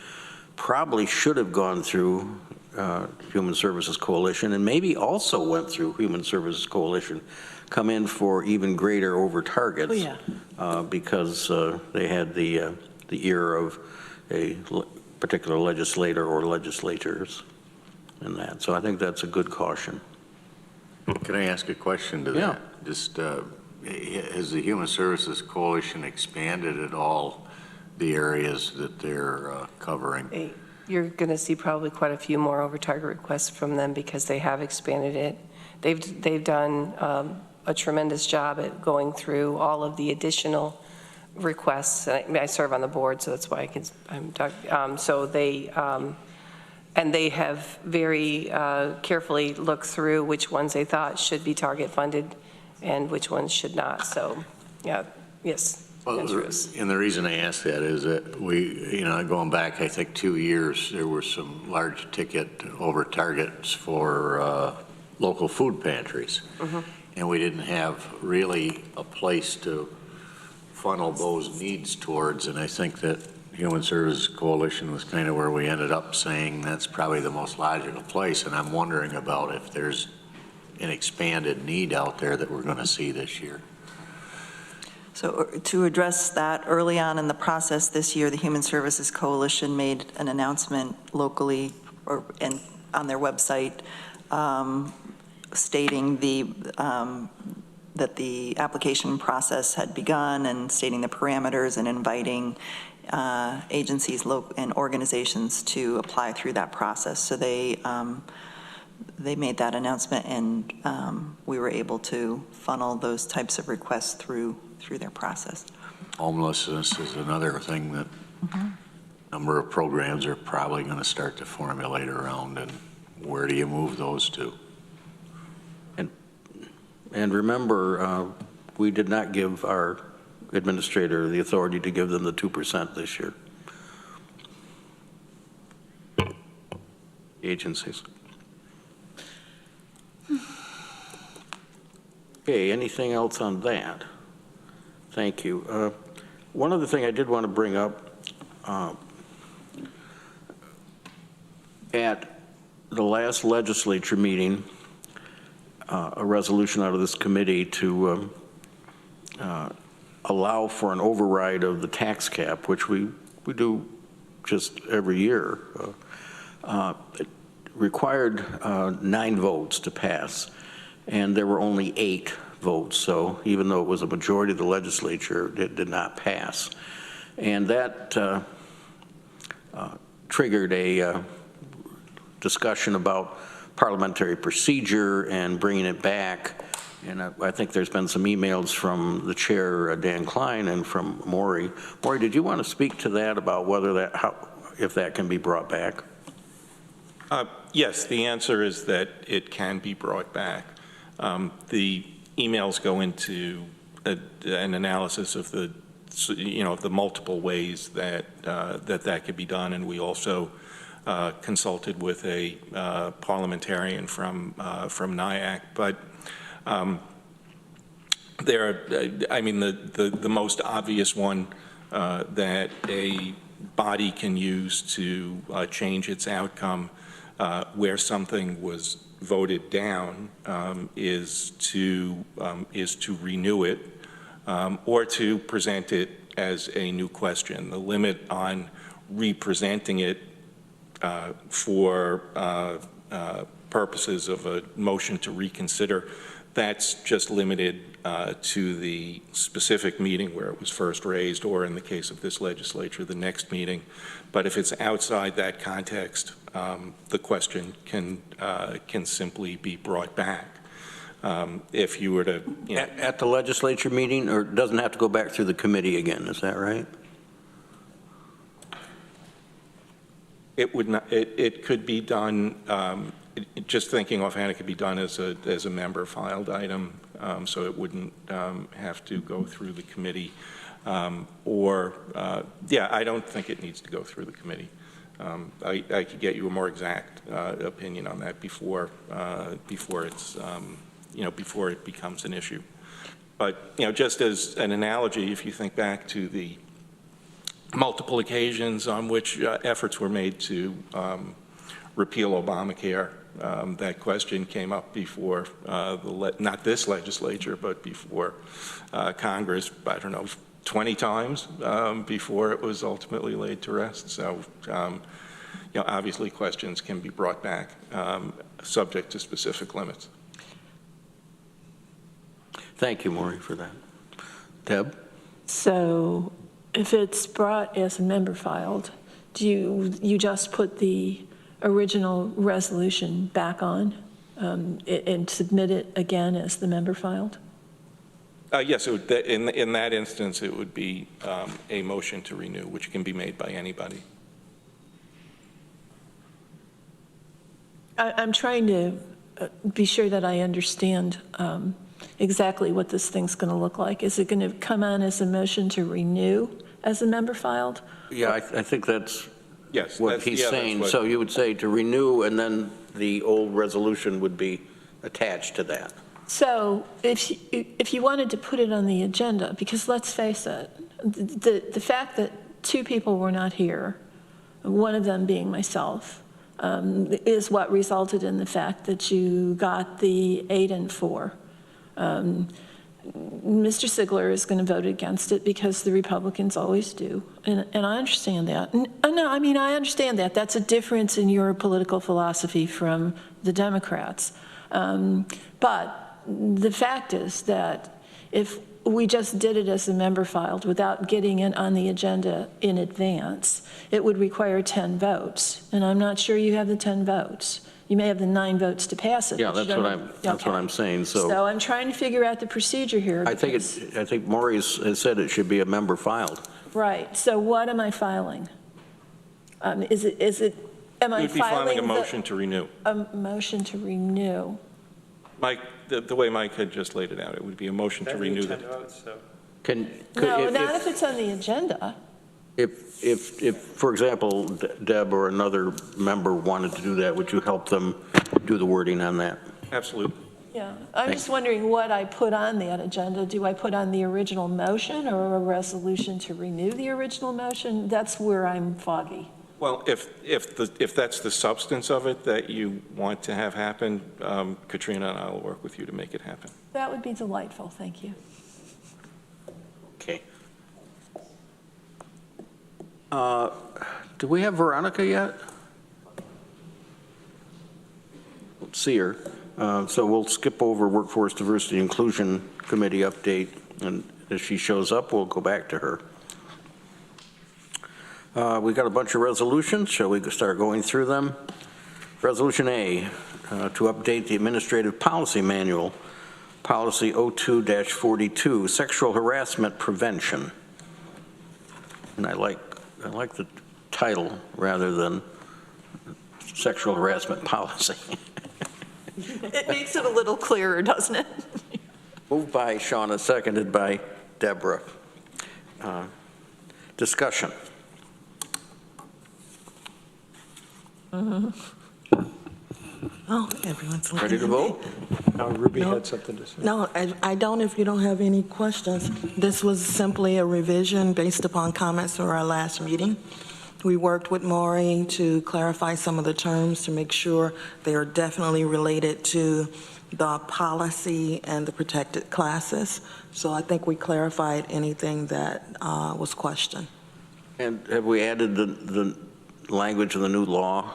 probably should have gone through Human Services Coalition, and maybe also went through Human Services Coalition, come in for even greater over targets. Oh, yeah. Because they had the ear of a particular legislator or legislators in that. So I think that's a good caution. Can I ask a question to that? Yeah. Just, has the Human Services Coalition expanded at all the areas that they're covering? You're going to see probably quite a few more over target requests from them, because they have expanded it. They've done a tremendous job at going through all of the additional requests. I serve on the board, so that's why I'm talking. So and they have very carefully looked through which ones they thought should be target funded and which ones should not. So, yeah, yes. Well, and the reason I ask that is that going back, I think 2 years, there were some large ticket over targets for local food pantries. Mm-hmm. And we didn't have really a place to funnel those needs towards. And I think that Human Services Coalition was kind of where we ended up saying that's probably the most logical place. And I'm wondering about if there's an expanded need out there that we're going to see this year. So to address that, early on in the process this year, the Human Services Coalition made an announcement locally and on their website stating that the application process had begun, and stating the parameters and inviting agencies and organizations to apply through that process. So they made that announcement, and we were able to funnel those types of requests through their process. Homelessness is another thing that a number of programs are probably going to start to formulate around, and where do you move those to? And remember, we did not give our administrator the authority to give them the 2% this year. Agencies. Okay, anything else on that? Thank you. One other thing I did want to bring up, at the last legislature meeting, a resolution out of this committee to allow for an override of the tax cap, which we do just every year. It required 9 votes to pass, and there were only 8 votes. So even though it was a majority of the legislature, it did not pass. And that triggered a discussion about parliamentary procedure and bringing it back. And I think there's been some emails from the chair, Dan Klein, and from Maury. Maury, did you want to speak to that, about whether if that can be brought back? Yes, the answer is that it can be brought back. The emails go into an analysis of the multiple ways that that could be done, and we also consulted with a parliamentarian from NIAC. But the most obvious one that a body can use to change its outcome where something was voted down is to renew it or to present it as a new question. The limit on re-presenting it for purposes of a motion to reconsider, that's just limited to the specific meeting where it was first raised, or in the case of this legislature, the next meeting. But if it's outside that context, the question can simply be brought back. If you were to, you know, At the legislature meeting, or it doesn't have to go back through the committee again, is that right? it would not. It could be done. Just thinking offhand, it could be done as a member filed item, so it wouldn't have to go through the committee. Yeah, I don't think it needs to go through the committee. I could get you a more exact opinion on that before it's before it becomes an issue. But just as an analogy, if you think back to the multiple occasions on which efforts were made to repeal Obamacare, that question came up before not this legislature, but before Congress, I don't know, 20 times before it was ultimately laid to rest. So, obviously questions can be brought back subject to specific limits. Thank you, Maureen, for that. Deb? So if it's brought as a member filed, do you just put the original resolution back on and submit it again as the member filed? Yes, it would, in that instance, it would be a motion to renew, which can be made by anybody. I'm trying to be sure that I understand exactly what this thing's going to look like. Is it going to come on as a motion to renew as a member filed? Yeah, I think that's what he's that's saying. what, So you would say to renew, and then the old resolution would be attached to that. So if you wanted to put it on the agenda, because let's face it, the fact that two people were not here, one of them being myself, is what resulted in the fact that you got the 8 and 4. Mr. Sigler is going to vote against it because the Republicans always do, and I understand that. No, I mean, I understand that. That's a difference in your political philosophy from the Democrats. But the fact is that if we just did it as a member filed without getting it on the agenda in advance, it would require 10 votes, and I'm not sure you have the 10 votes. You may have the 9 votes to pass it. Yeah, that's what I'm saying. So I'm trying to figure out the procedure here. I think Maurice has said it should be a member filed. Right. So what am I filing? Am I you'd be filing a motion to renew. A motion to renew. Mike, the way Mike had just laid it out, it would be a motion to renew that. No, not if it's on the agenda. If, for example, Deb or another member wanted to do that, would you help them do the wording on that? Absolutely. Yeah, I'm just wondering what I put on that agenda. Do I put on the original motion or a resolution to renew the original motion? That's where I'm foggy. Well, if that's the substance of it that you want to have happen, Katrina and I will work with you to make it happen. That would be delightful. Thank you. Okay. Do we have Veronica yet? Let's see her. So we'll skip over Workforce Diversity Inclusion Committee update, and if she shows up, we'll go back to her. We got a bunch of resolutions. Shall we start going through them? Resolution A, to update the Administrative Policy Manual, Policy 02-42, Sexual Harassment Prevention. And I like the title rather than Sexual Harassment Policy. It makes it a little clearer, doesn't it? Moved by Shauna, seconded by Deborah. Discussion. Oh, everyone's looking Ready to at me. vote? Now, Ruby No. had something to say. No, I don't if you don't have any questions. This was simply a revision based upon comments from our last meeting. We worked with Maury to clarify some of the terms to make sure they are definitely related to the policy and the protected classes. So I think we clarified anything that was questioned. And have we added the language of the new law?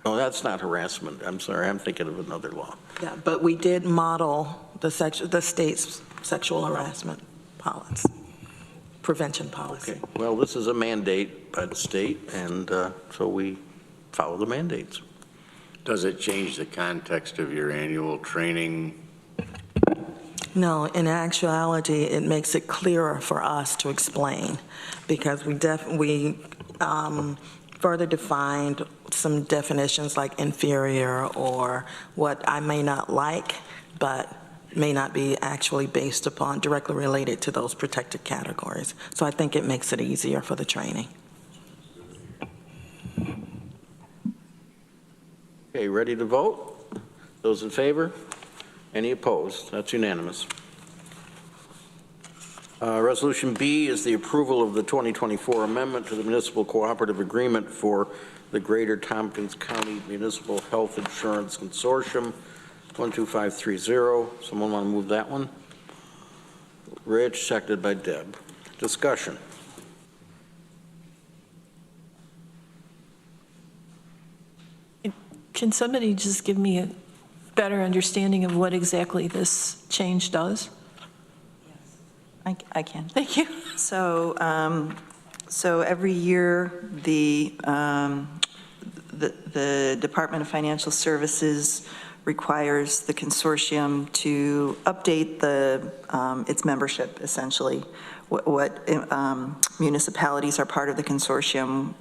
Oh, that's not harassment. I'm sorry, I'm thinking of another law. Yeah, but we did model the state's sexual harassment policy, prevention policy. Okay. Well, this is a mandate by the state, and so we follow the mandates. Does it change the context of your annual training? No, in actuality, it makes it clearer for us to explain, because we further defined some definitions like inferior or what I may not like, but may not be actually based upon, directly related to those protected categories. So I think it makes it easier for the training. Okay, ready to vote? Those in favor? Any opposed? That's unanimous. Resolution B is the approval of the 2024 amendment to the Municipal Cooperative Agreement for the Greater Tompkins County Municipal Health Insurance Consortium, 12530. Someone want to move that one? Rich, seconded by Deb. Discussion. Can somebody just give me a better understanding of what exactly this change does? I can. Thank you. So, so every year, the Department of Financial Services requires the consortium to update its membership, essentially. What municipalities are part of the consortium,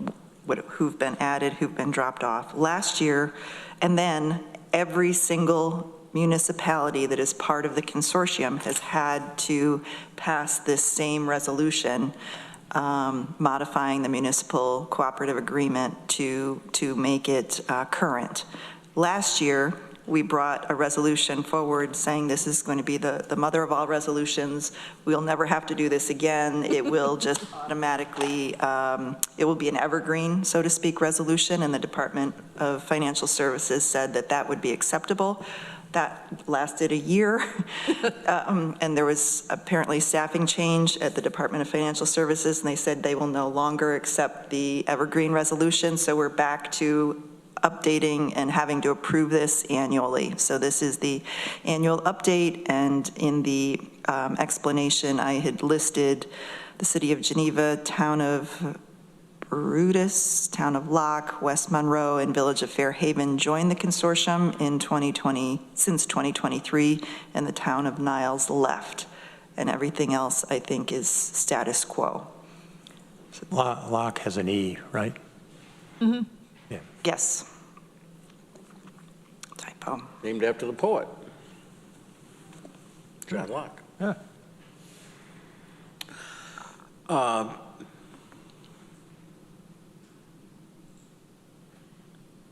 who've been added, who've been dropped off. Last year, and then every single municipality that is part of the consortium has had to pass this same resolution modifying the municipal cooperative agreement to make it current. Last year, we brought a resolution forward saying this is going to be the mother of all resolutions. We'll never have to do this again. It will just automatically, it will be an evergreen, so to speak, resolution, and the Department of Financial Services said that that would be acceptable. That lasted a year, and there was apparently staffing change at the Department of Financial Services, and they said they will no longer accept the evergreen resolution, so we're back to updating and having to approve this annually. So this is the annual update, and in the explanation, I had listed the City of Geneva, Town of Brutus, Town of Locke, West Monroe, and Village of Fairhaven joined the consortium in since 2023, and the Town of Niles left. And everything else, I think, is status quo. Locke has an E, right? Mm-hmm. Yeah. Yes. Typo. Named after the poet, John Locke. Yeah.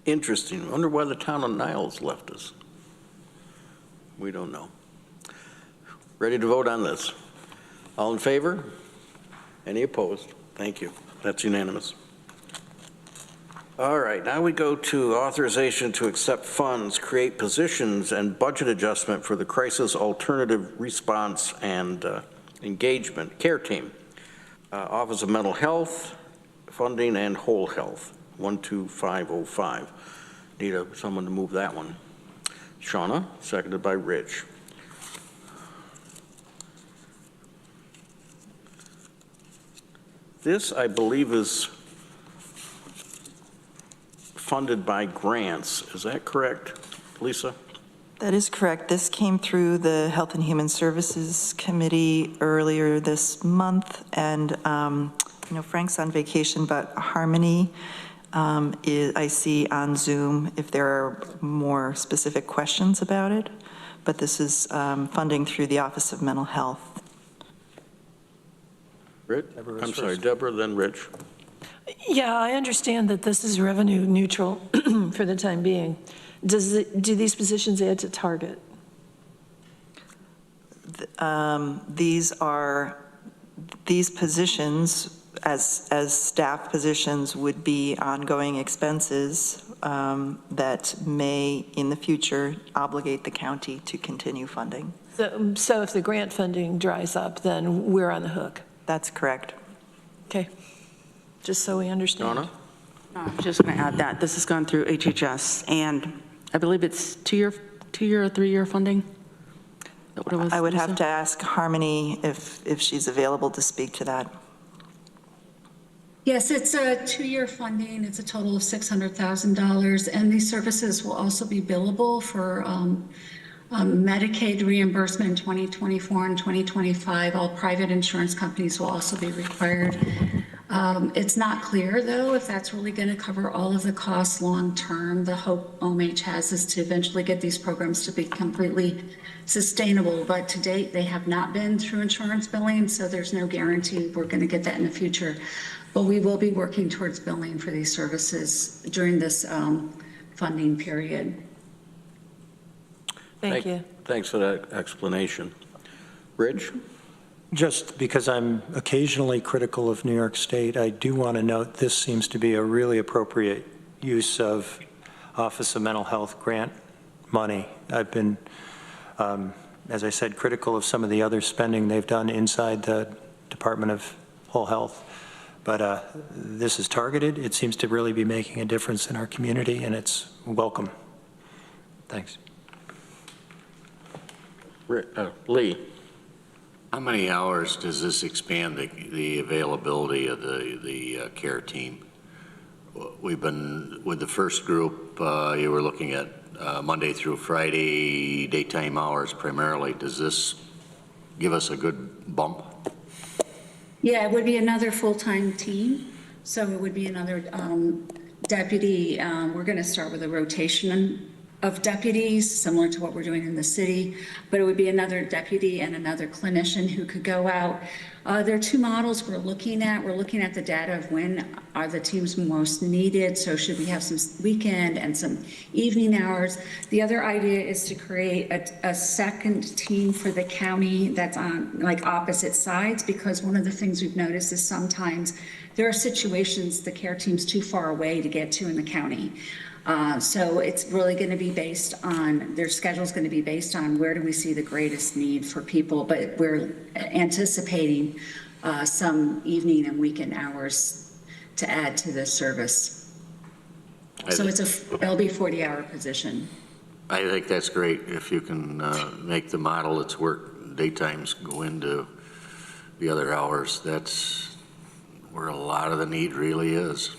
Interesting. I wonder why the Town of Niles left us. We don't know. Ready to vote on this? All in favor? Any opposed? Thank you. That's unanimous. All right, now we go to authorization to accept funds, create positions, and budget adjustment for the Crisis Alternative Response and Engagement Care Team. Office of Mental Health, Funding, and Whole Health, 12505. Need someone to move that one. Shauna, seconded by Rich. This, I believe, is funded by grants. Is that correct, Lisa? That is correct. This came through the Health and Human Services Committee earlier this month, and Frank's on vacation, but Harmony I see on Zoom if there are more specific questions about it. But this is funding through the Office of Mental Health. Rich? I'm sorry, Deborah, then Rich. Yeah, I understand that this is revenue neutral for the time being. Do these positions add to target? These positions as staff positions would be ongoing expenses that may, in the future, obligate the county to continue funding. So if the grant funding dries up, then we're on the hook. That's correct. Okay, just so we understand. Donna? I'm just going to add that this has gone through HHS, and I believe it's two-year or three-year funding? Is that what it was, I would Lisa? have to ask Harmony if she's available to speak to that. Yes, it's a 2-year funding. It's a total of $600,000, and these services will also be billable for Medicaid reimbursement in 2024 and 2025. All private insurance companies will also be required. It's not clear, though, if that's really going to cover all of the costs long-term. The hope OMH has is to eventually get these programs to be completely sustainable, but to date, they have not been through insurance billing, so there's no guarantee we're going to get that in the future. But we will be working towards billing for these services during this funding period. Thank you. Thanks for that explanation. Rich? Just because I'm occasionally critical of New York State, I do want to note this seems to be a really appropriate use of Office of Mental Health grant money. I've been, as I said, critical of some of the other spending they've done inside the Department of Whole Health. But this is targeted. It seems to really be making a difference in our community, and it's welcome. Thanks. Lee? How many hours does this expand the availability of the care team? We've been, with the first group, you were looking at Monday through Friday, daytime hours primarily. Does this give us a good bump? Yeah, it would be another full-time team. So it would be another deputy. We're going to start with a rotation of deputies, similar to what we're doing in the city, but it would be another deputy and another clinician who could go out. There are two models we're looking at. We're looking at the data of when are the teams most needed. So should we have some weekend and some evening hours? The other idea is to create a second team for the county that's on like opposite sides, because one of the things we've noticed is sometimes there are situations the care team's too far away to get to in the county. So it's really going to be based on, their schedule's going to be based on where do we see the greatest need for people, but we're anticipating some evening and weekend hours to add to the service. So it'll be a 40-hour position. I think that's great. If you can make the model that's work daytimes go into the other hours, that's where a lot of the need really is.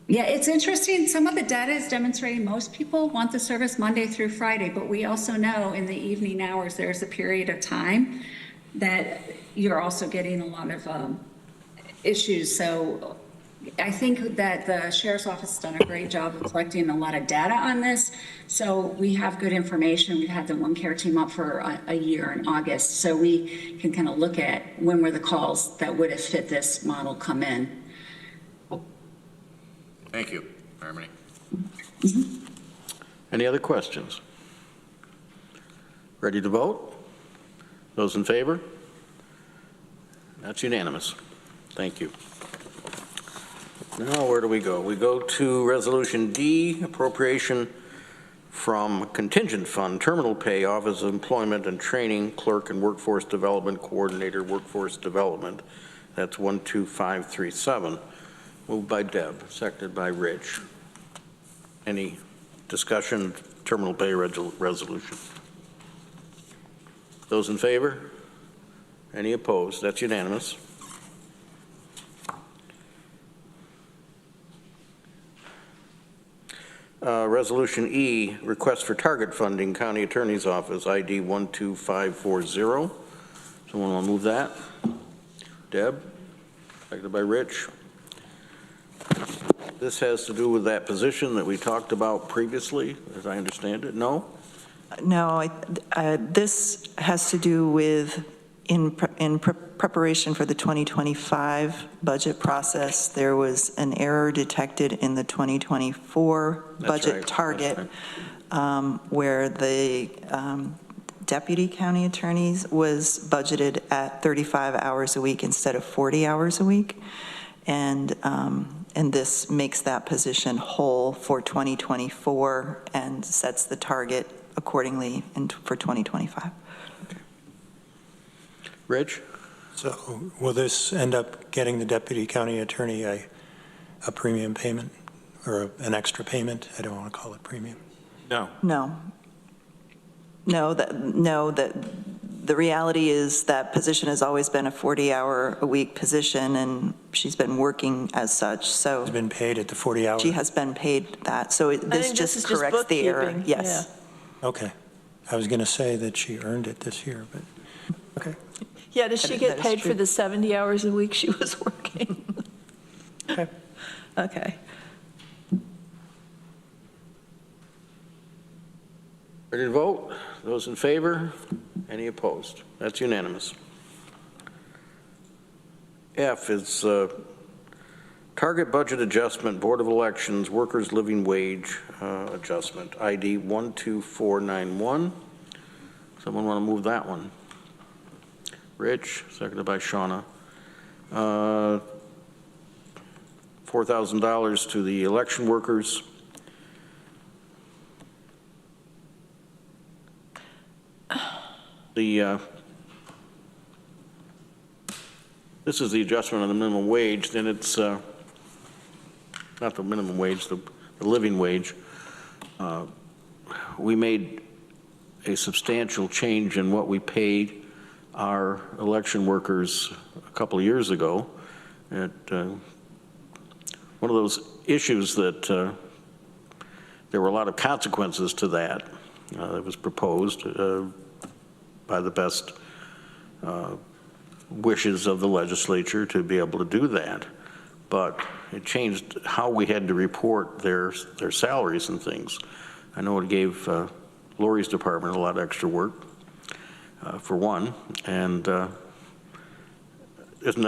Yeah, it's interesting. Some of the data is demonstrating most people want the service Monday through Friday, but we also know in the evening hours, there's a period of time that you're also getting a lot of issues. So I think that the Sheriff's Office has done a great job of collecting a lot of data on this. So we have good information. We've had the one care team up for a year in August. So we can kind of look at when were the calls that would have fit this model come in. Thank you, Harmony. Any other questions? Ready to vote? Those in favor? That's unanimous. Thank you. Now, where do we go? We go to Resolution D, appropriation from Contingent Fund, Terminal Pay, Office of Employment and Training, Clerk and Workforce Development Coordinator, Workforce Development. That's 12537. Moved by Deb, seconded by Rich. Any discussion, terminal pay resolution? Those in favor? Any opposed? That's unanimous. Resolution E, request for target funding, County Attorney's Office, ID 12540. Someone want to move that? Deb, seconded by Rich. This has to do with that position that we talked about previously, as I understand it. No? No, this has to do with in preparation for the 2025 budget process. There was an error detected in the 2024 budget target where the deputy county attorneys was budgeted at 35 hours a week instead of 40 hours a week. And this makes that position whole for 2024 and sets the target accordingly for 2025. Rich? So will this end up getting the deputy county attorney a premium payment or an extra payment? I don't want to call it premium. No. No, the reality is that position has always been a 40-hour-a-week position, and she's been working as such, so. It's been paid at the 40 hours? She has been paid that, so this think just this is just corrects the error. bookkeeping, Yes. Okay. I was going to say that she earned it this year, but, okay. Yeah, does she That get is paid true. for the 70 hours a week she was working? Okay. Okay. Ready to vote? Those in favor? Any opposed? That's unanimous. F is target budget adjustment, Board of Elections, workers' living wage adjustment, ID 12491. Someone want to move that one? Rich, seconded by Shauna. $4,000 to the election workers. This is the adjustment on the minimum wage, then it's not the minimum wage, the living wage. We made a substantial change in what we paid our election workers a couple of years ago. One of those issues that there were a lot of consequences to that. It was proposed by the best wishes of the legislature to be able to do that. But it changed how we had to report their salaries and things. I know it gave Lori's department a lot of extra work, for one, and I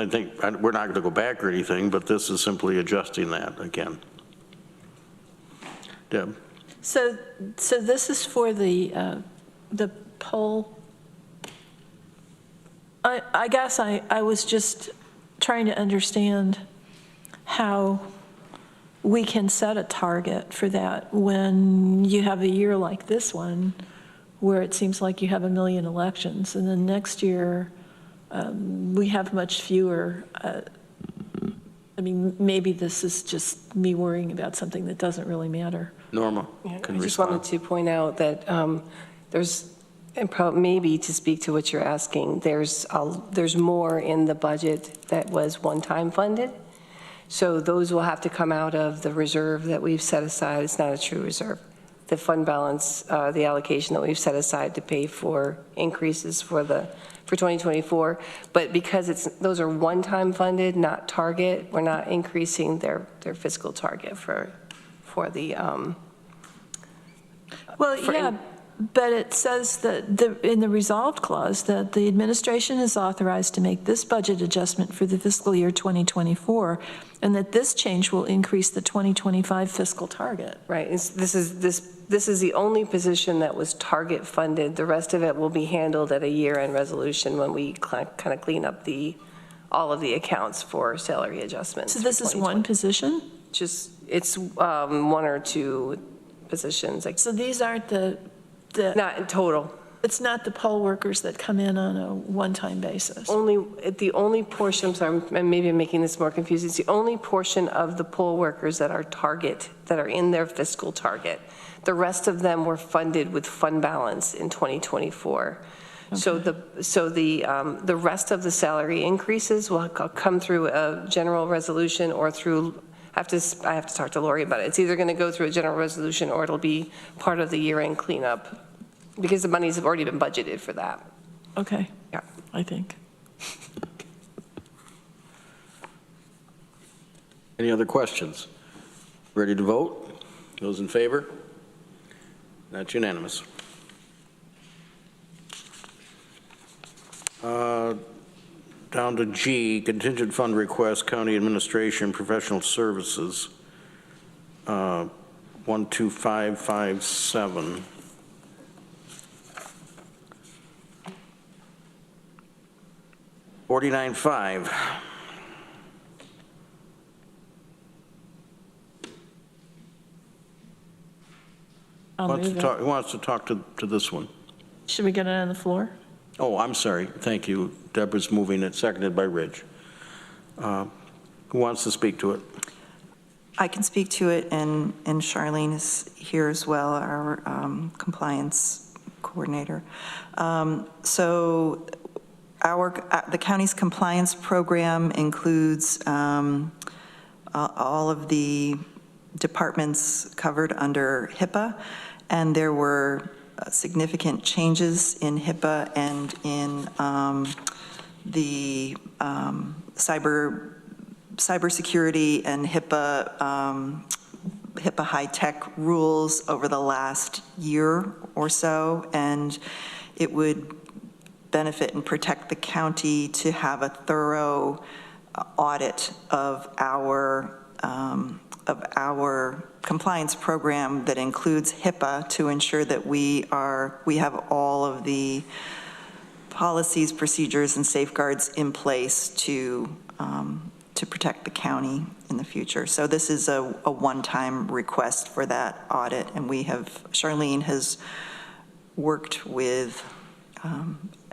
think we're not going to go back or anything, but this is simply adjusting that again. Deb? So this is for the poll. I guess I was just trying to understand how we can set a target for that when you have a year like this one, where it seems like you have 1 million elections, and then next year we have much fewer. I mean, maybe this is just me worrying about something that doesn't really matter. Norma I can just respond. wanted to point out that there's, and maybe to speak to what you're asking, there's more in the budget that was one-time funded. So those will have to come out of the reserve that we've set aside. It's not a true reserve. The fund balance, the allocation that we've set aside to pay for increases for 2024. But because those are one-time funded, not target, we're not increasing their fiscal target for the. But it says that in the resolved clause that the administration is authorized to make this budget adjustment for the fiscal year 2024, and that this change will increase the 2025 fiscal target. Right. This is the only position that was target funded. The rest of it will be handled at a year-end resolution when we kind of clean up all of the accounts for salary adjustments. So this is one position? It's one or two positions. So these aren't not in total. It's not the poll workers that come in on a one-time basis? The only portion, I'm sorry, maybe I'm making this more confusing, it's the only portion of the poll workers that are in their fiscal target. The rest of them were funded with fund balance in 2024. Okay. So the rest of the salary increases will come through a general resolution or through, I have to talk to Lori about it. It's either going to go through a general resolution or it'll be part of the year-end cleanup, because the money's already been budgeted for that. Okay. Yeah. I think. Any other questions? Ready to vote? Those in favor? That's unanimous. Down to G, contingent fund request, county administration, professional services, 12557. 49.5. I'll move it. Who wants to talk to this one? Should we get it on the floor? Oh, I'm sorry. Thank you. Deborah's moving it, seconded by Rich. Who wants to speak to it? I can speak to it, and Charlene is here as well, our compliance coordinator. So the county's compliance program includes all of the departments covered under HIPAA, and there were significant changes in HIPAA and in the cybersecurity and HIPAA high-tech rules over the last year or so, and it would benefit and protect the county to have a thorough audit of our compliance program that includes HIPAA to ensure that we have all of the policies, procedures, and safeguards in place to protect the county in the future. So this is a one-time request for that audit, and Charlene has worked with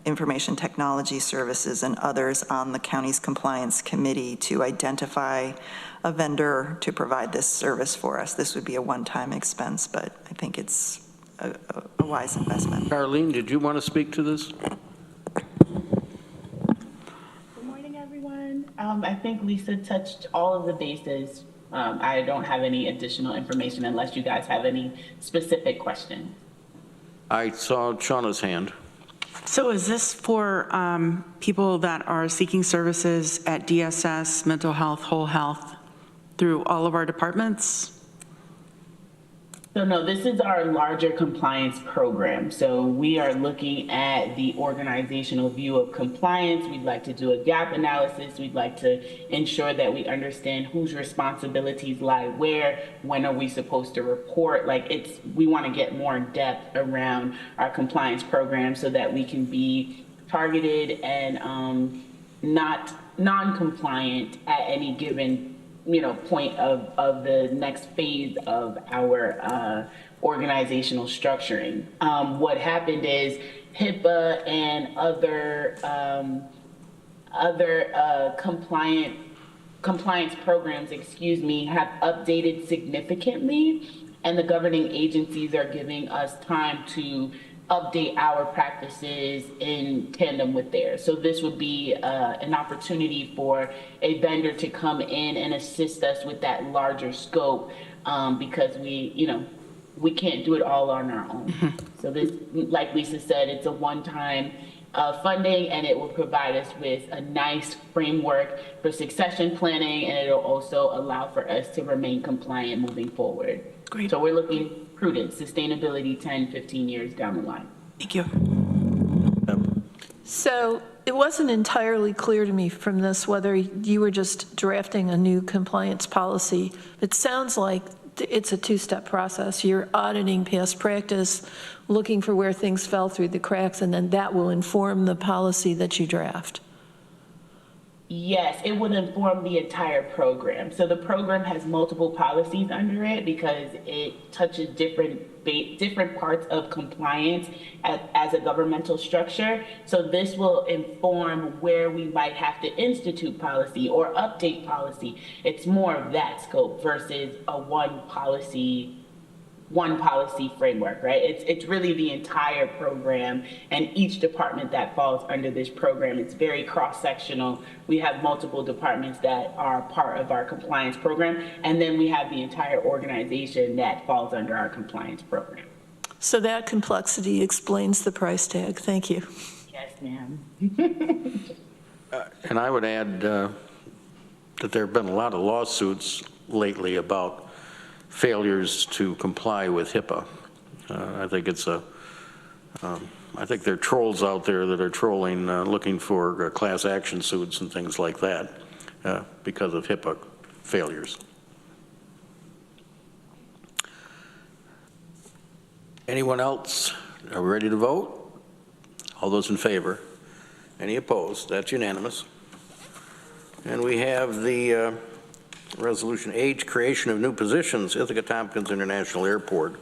Information Technology Services and others on the county's compliance committee to identify a vendor to provide this service for us. This would be a one-time expense, but I think it's a wise investment. Charlene, did you want to speak to this? Good morning, everyone. I think Lisa touched all of the bases. I don't have any additional information unless you guys have any specific questions. I saw Shauna's hand. So is this for people that are seeking services at DSS, mental health, whole health, through all of our departments? So no, this is our larger compliance program. So we are looking at the organizational view of compliance. We'd like to do a gap analysis. We'd like to ensure that we understand whose responsibilities lie where, when are we supposed to report. We want to get more in depth around our compliance program so that we can be targeted and not non-compliant at any given point of the next phase of our organizational structuring. What happened is HIPAA and other compliance programs, have updated significantly, and the governing agencies are giving us time to update our practices in tandem with theirs. So this would be an opportunity for a vendor to come in and assist us with that larger scope because we can't do it all on our own. So this, like Lisa said, it's a one-time funding, and it will provide us with a nice framework for succession planning, and it'll also allow for us to remain compliant moving forward. Great. So we're looking prudent, sustainability 10, 15 years down the line. Thank you. So it wasn't entirely clear to me from this whether you were just drafting a new compliance policy. It sounds like it's a two-step process. You're auditing past practice, looking for where things fell through the cracks, and then that will inform the policy that you draft. Yes, it would inform the entire program. So the program has multiple policies under it because it touches different parts of compliance as a governmental structure. So this will inform where we might have to institute policy or update policy. It's more of that scope versus a one policy framework, right? It's really the entire program and each department that falls under this program. It's very cross-sectional. We have multiple departments that are part of our compliance program, and then we have the entire organization that falls under our compliance program. So that complexity explains the price tag. Thank you. Yes, ma'am. And I would add that there have been a lot of lawsuits lately about failures to comply with HIPAA. I think there are trolls out there that are trolling, looking for class action suits and things like that because of HIPAA failures. Anyone else? Are we ready to vote? All those in favor? Any opposed? That's unanimous. And we have the Resolution H, creation of new positions, Ithaca Tompkins International Airport.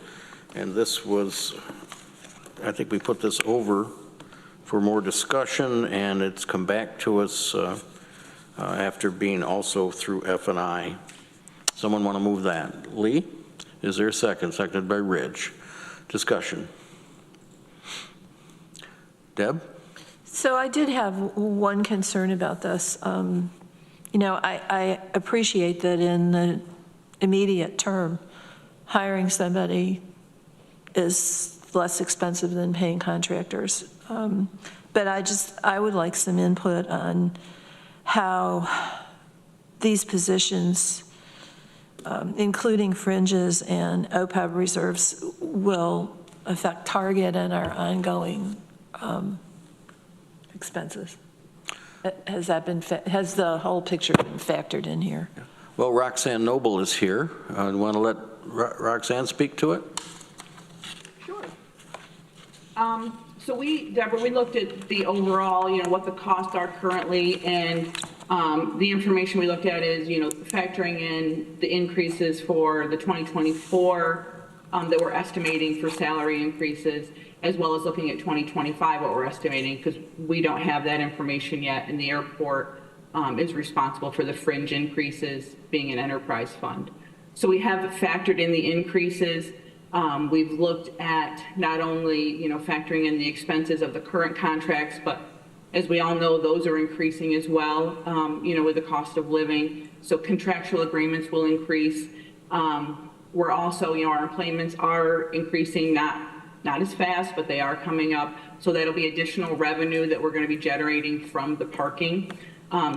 And this was, I think we put this over for more discussion, and it's come back to us after being also through F&I. Someone want to move that? Lee? Is there a second? Seconded by Rich. Discussion. Deb? So I did have one concern about this. You know, I appreciate that in the immediate term, hiring somebody is less expensive than paying contractors. But I would like some input on how these positions, including fringes and OPEB reserves, will affect target and our ongoing expenses. Has the whole picture been factored in here? Well, Roxanne Noble is here. I want to let Roxanne speak to it. Sure. So Deborah, we looked at the overall, what the costs are currently, and the information we looked at is, factoring in the increases for the 2024 that we're estimating for salary increases, as well as looking at 2025, what we're estimating, because we don't have that information yet, and the airport is responsible for the fringe increases being an enterprise fund. So we have factored in the increases. We've looked at not only, factoring in the expenses of the current contracts, but as we all know, those are increasing as well, with the cost of living. So contractual agreements will increase. We're also, our employments are increasing, not as fast, but they are coming up. So that'll be additional revenue that we're going to be generating from the parking.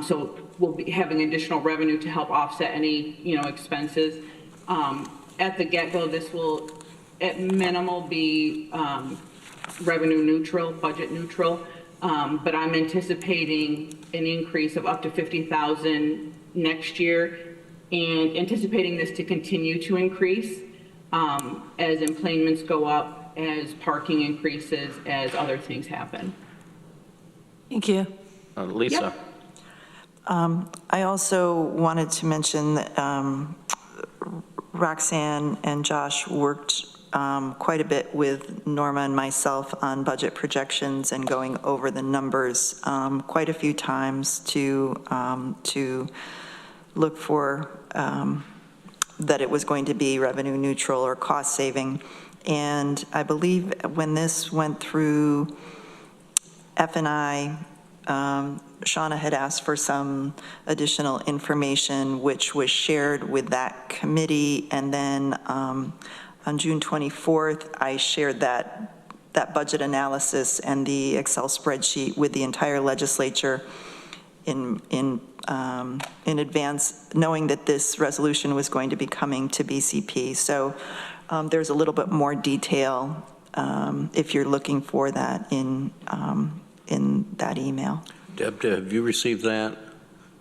So we'll be having additional revenue to help offset any, expenses. At the get-go, this will, at minimal, be revenue neutral, budget neutral. But I'm anticipating an increase of up to $50,000 next year, and anticipating this to continue to increase as employments go up, as parking increases, as other things happen. Thank you. Lisa? Yep. I also wanted to mention that Roxanne and Josh worked quite a bit with Norma and myself on budget projections and going over the numbers quite a few times to look for that it was going to be revenue neutral or cost saving. And I believe when this went through F&I, Shauna had asked for some additional information, which was shared with that committee. And then on June 24th, I shared that budget analysis and the Excel spreadsheet with the entire legislature in advance, knowing that this resolution was going to be coming to BCP. So there's a little bit more detail if you're looking for that in that email. Deb, have you received that,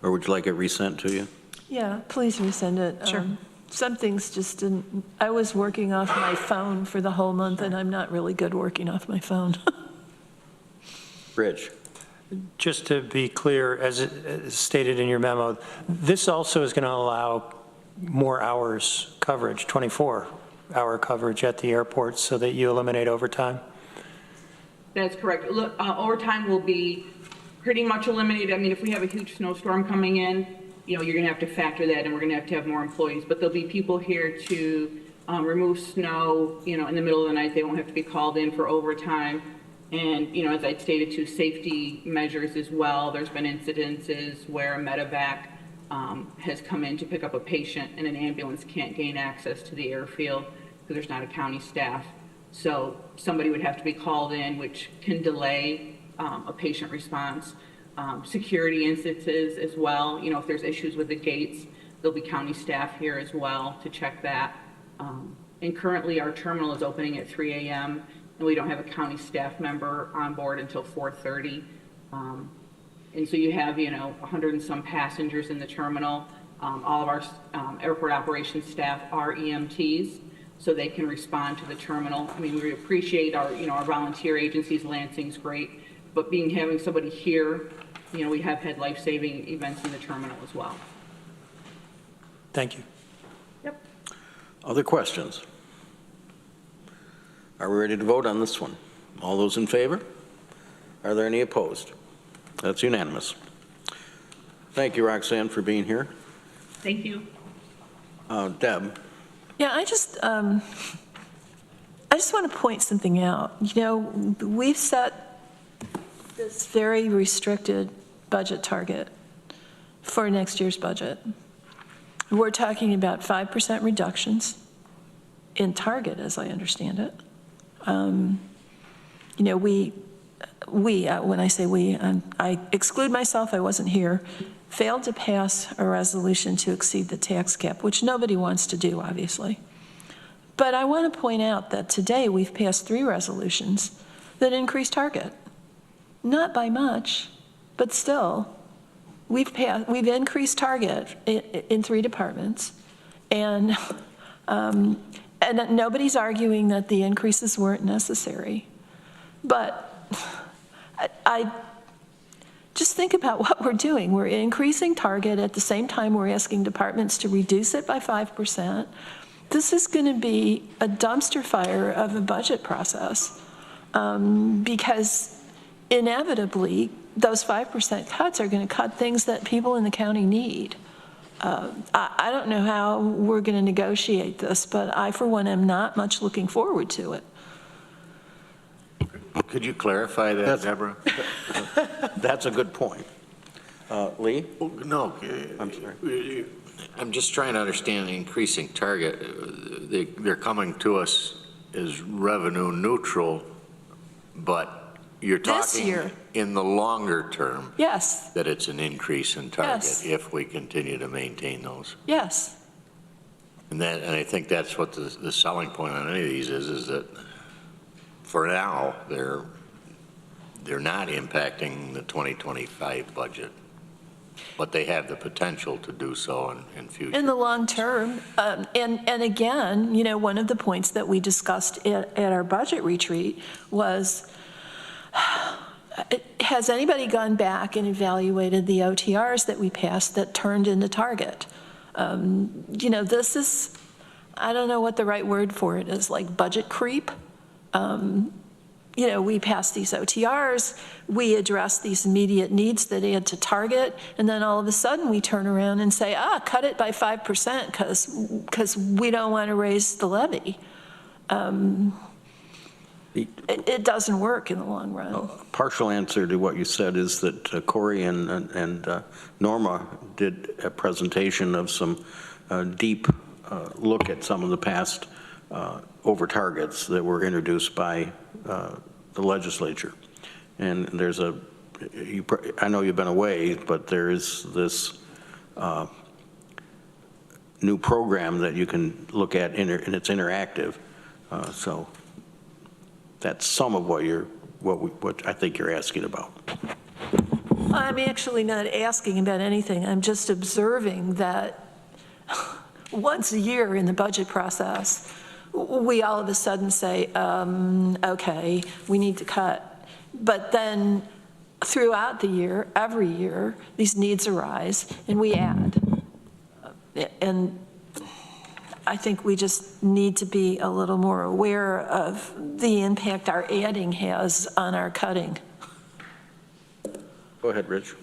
or would you like it resent to you? Yeah, please resend it. Sure. Some things just didn't, I was working off my phone for the whole month, and I'm not really good working off my phone. Rich? Just to be clear, as stated in your memo, this also is going to allow more hours coverage, 24-hour coverage at the airport, so that you eliminate overtime? That's correct. Look, overtime will be pretty much eliminated. I mean, if we have a huge snowstorm coming in, you're going to have to factor that, and we're going to have more employees. But there'll be people here to remove snow, in the middle of the night. They won't have to be called in for overtime. And, as I stated, too, safety measures as well. There's been incidences where a medevac has come in to pick up a patient, and an ambulance can't gain access to the airfield because there's not a county staff. So somebody would have to be called in, which can delay a patient response. Security instances as well. If there's issues with the gates, there'll be county staff here as well to check that. And currently our terminal is opening at 3 a.m. and we don't have a county staff member on board until 4:30. And so you have, 100 and some passengers in the terminal. All of our airport operations staff are EMTs, so they can respond to the terminal. I mean, we appreciate our volunteer agencies. Lansing's great. but having somebody here, you know, we have had life-saving events in the terminal as well. Thank you. Yep. Other questions? Are we ready to vote on this one? All those in favor? Are there any opposed? That's unanimous. Thank you, Roxanne, for being here. Thank you. Deb? Yeah, I just want to point something out. You know, we've set this very restricted budget target for next year's budget. We're talking about 5% reductions in target, as I understand it. You know, when I say we, I exclude myself, I wasn't here, failed to pass a resolution to exceed the tax cap, which nobody wants to do, obviously. But I want to point out that today we've passed 3 resolutions that increase target. Not by much, but still, we've increased target in 3 departments, and nobody's arguing that the increases weren't necessary. But I just think about what we're doing. We're increasing target at the same time we're asking departments to reduce it by 5%. This is going to be a dumpster fire of a budget process because inevitably those 5% cuts are going to cut things that people in the county need. I don't know how we're going to negotiate this, but I, for one, am not much looking forward to it. Could you clarify that, Deborah? That's a good point. Lee? No. I'm sorry. I'm just trying to understand the increasing target. They're coming to us as revenue neutral, but you're This talking year. in the longer term. Yes. That it's an increase in target Yes. if we continue to maintain those. Yes. And I think that's what the selling point on any of these is that for now, they're not impacting the 2025 budget, but they have the potential to do so in future. In the long term, and again, you know, one of the points that we discussed at our budget retreat was, has anybody gone back and evaluated the OTRs that we passed that turned into target? You know, this is, I don't know what the right word for it is, like budget creep. You know, we pass these OTRs, we address these immediate needs that add to target, and then all of a sudden we turn around and say, cut it by 5% because we don't want to raise the levy. It doesn't work in the long run. A partial answer to what you said is that Corey and Norma did a presentation of some deep look at some of the past over targets that were introduced by the legislature. And there's I know you've been away, but there is this new program that you can look at, and it's interactive. So that's some of what I think you're asking about. I'm actually not asking about anything. I'm just observing that once a year in the budget process, we all of a sudden say, okay, we need to cut. But then throughout the year, every year, these needs arise and we add. And I think we just need to be a little more aware of the impact our adding has on our cutting. Go ahead, Rich.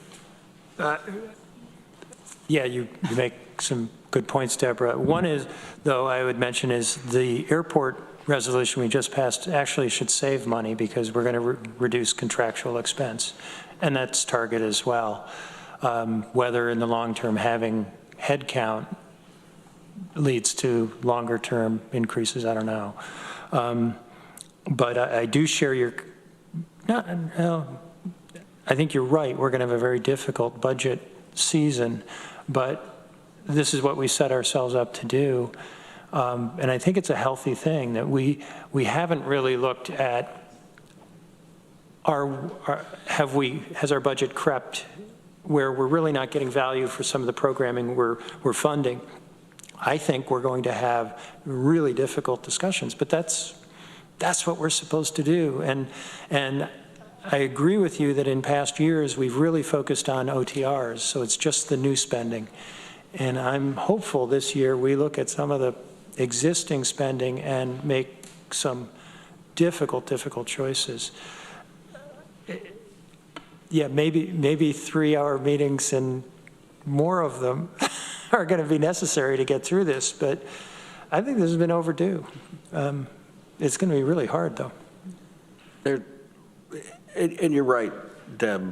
Yeah, you make some good points, Deborah. One is, though, I would mention is the airport resolution we just passed actually should save money because we're going to reduce contractual expense, and that's target as well. Whether in the long term having headcount leads to longer term increases, I don't know. But I do share your, I think you're right. We're going to have a very difficult budget season, but this is what we set ourselves up to do. And I think it's a healthy thing that we haven't really looked at has our budget crept where we're really not getting value for some of the programming we're funding. I think we're going to have really difficult discussions, but that's what we're supposed to do. And I agree with you that in past years, we've really focused on OTRs, so it's just the new spending. And I'm hopeful this year we look at some of the existing spending and make some difficult choices. Yeah, maybe 3-hour meetings and more of them are going to be necessary to get through this, but I think this has been overdue. It's going to be really hard, though. And you're right, Deb,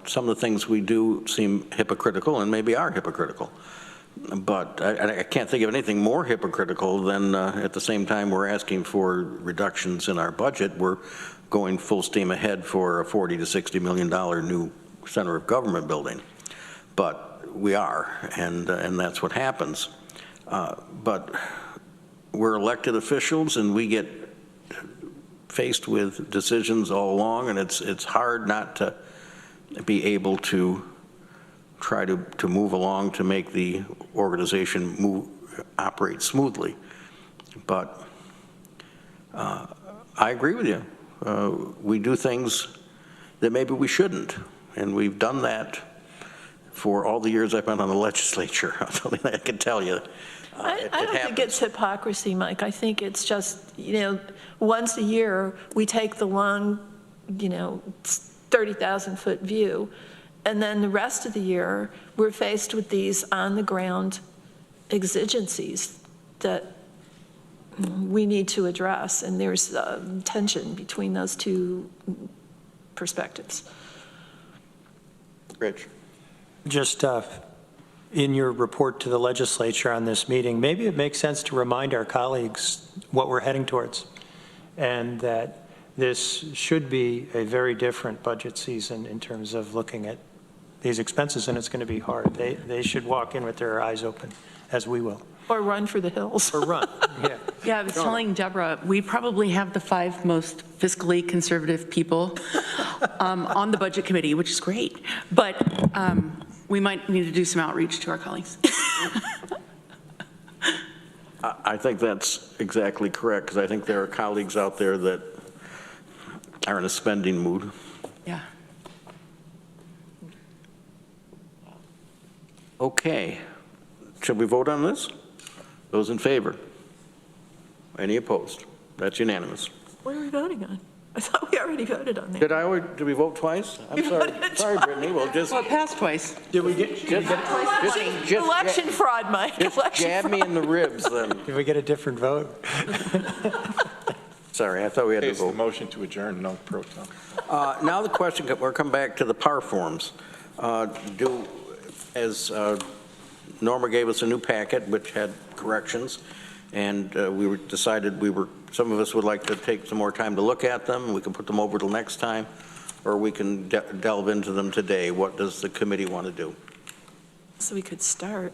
some of the things we do seem hypocritical and maybe are hypocritical. But I can't think of anything more hypocritical than at the same time we're asking for reductions in our budget, we're going full steam ahead for a $40 to $60 million new center of government building. But we are, and that's what happens. But we're elected officials and we get faced with decisions all along, and it's hard not to be able to try to move along to make the organization operate smoothly. But I agree with you. We do things that maybe we shouldn't, and we've done that for all the years I've been on the legislature. I can tell you. I don't think it's hypocrisy, Mike. I think it's just, once a year, we take the long, 30,000-foot view, and then the rest of the year, we're faced with these on-the-ground exigencies that we need to address, and there's tension between those two perspectives. Rich. Just in your report to the legislature on this meeting, maybe it makes sense to remind our colleagues what we're heading towards, and that this should be a very different budget season in terms of looking at these expenses, and it's going to be hard. They should walk in with their eyes open, as we will. Or run for the hills. Or run, yeah. Yeah, I was telling Deborah, we probably have the 5 most fiscally conservative people on the budget committee, which is great. But we might need to do some outreach to our colleagues. I think that's exactly correct, because I think there are colleagues out there that are in a spending mood. Yeah. Okay. Should we vote on this? Those in favor? Any opposed? That's unanimous. What are we voting on? I thought we already voted on that. Did we vote twice? I'm sorry. Sorry, Brittany. Well, just. Well, it passed twice. Did we get? Election fraud, Mike. Just jab me in the ribs, then. Did we get a different vote? Sorry, I thought we had to It's the vote. motion to adjourn, no pro tem. Now the question, we're coming back to the PAR forms. As Norma gave us a new packet which had corrections, and some of us would like to take some more time to look at them. We can put them over till next time, or we can delve into them today. What does the committee want to do? So we could start.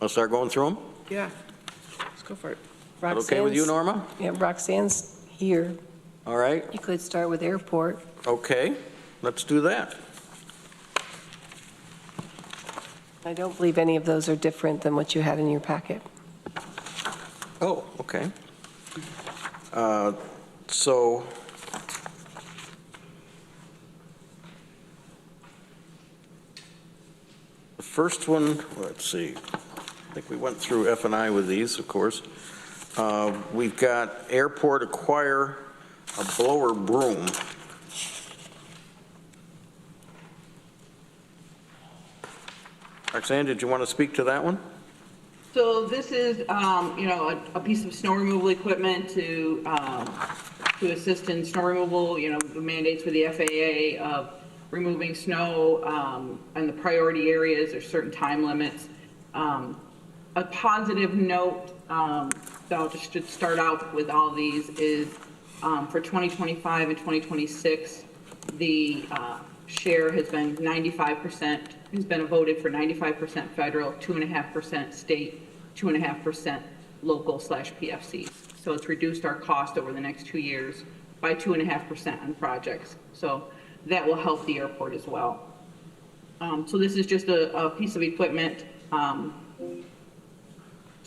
I'll start going through them? Yeah. Let's go for it. Is that okay with you, Norma? Yeah, Roxanne's here. All right. You could start with airport. Okay, let's do that. I don't believe any of those are different than what you had in your packet. Oh, okay. So the first one, let's see. I think we went through F&I with these, of course. We've got airport acquire a blower broom. Roxanne, did you want to speak to that one? So this is, a piece of snow removal equipment to assist in snow removal, the mandates for the FAA of removing snow in the priority areas. There's certain time limits. A positive note that I'll just start out with all these is for 2025 and 2026, the share has been 95%, has been voted for 95% federal, 2.5% state, 2.5% local/PFCs. So it's reduced our cost over the next 2 years by 2.5% on projects. So that will help the airport as well. So this is just a piece of equipment, snow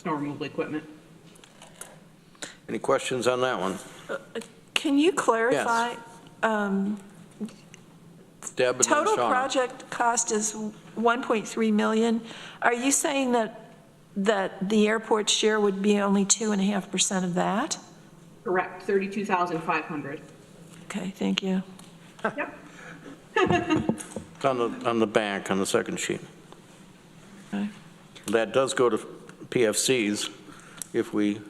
removal equipment. Any questions on that one? Can you clarify? Deb and then Total Shauna. project cost is 1.3 million. Are you saying that the airport share would be only 2.5% of that? Correct, 32,500. Okay, thank you. Yep. On the back, on the second sheet. Okay. That does go to PFCs if we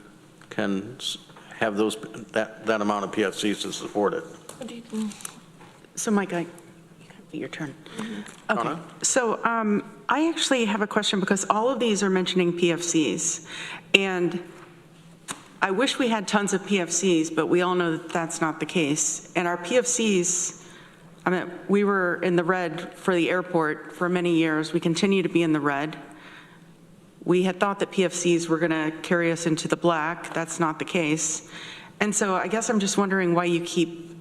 can have those, that amount of PFCs to support it. So Mike, your turn. Okay, Donna? so I actually have a question because all of these are mentioning PFCs. And I wish we had tons of PFCs, but we all know that that's not the case. And our PFCs, I mean, we were in the red for the airport for many years. We continue to be in the red. We had thought that PFCs were going to carry us into the black. That's not the case. And so I guess I'm just wondering why you keep,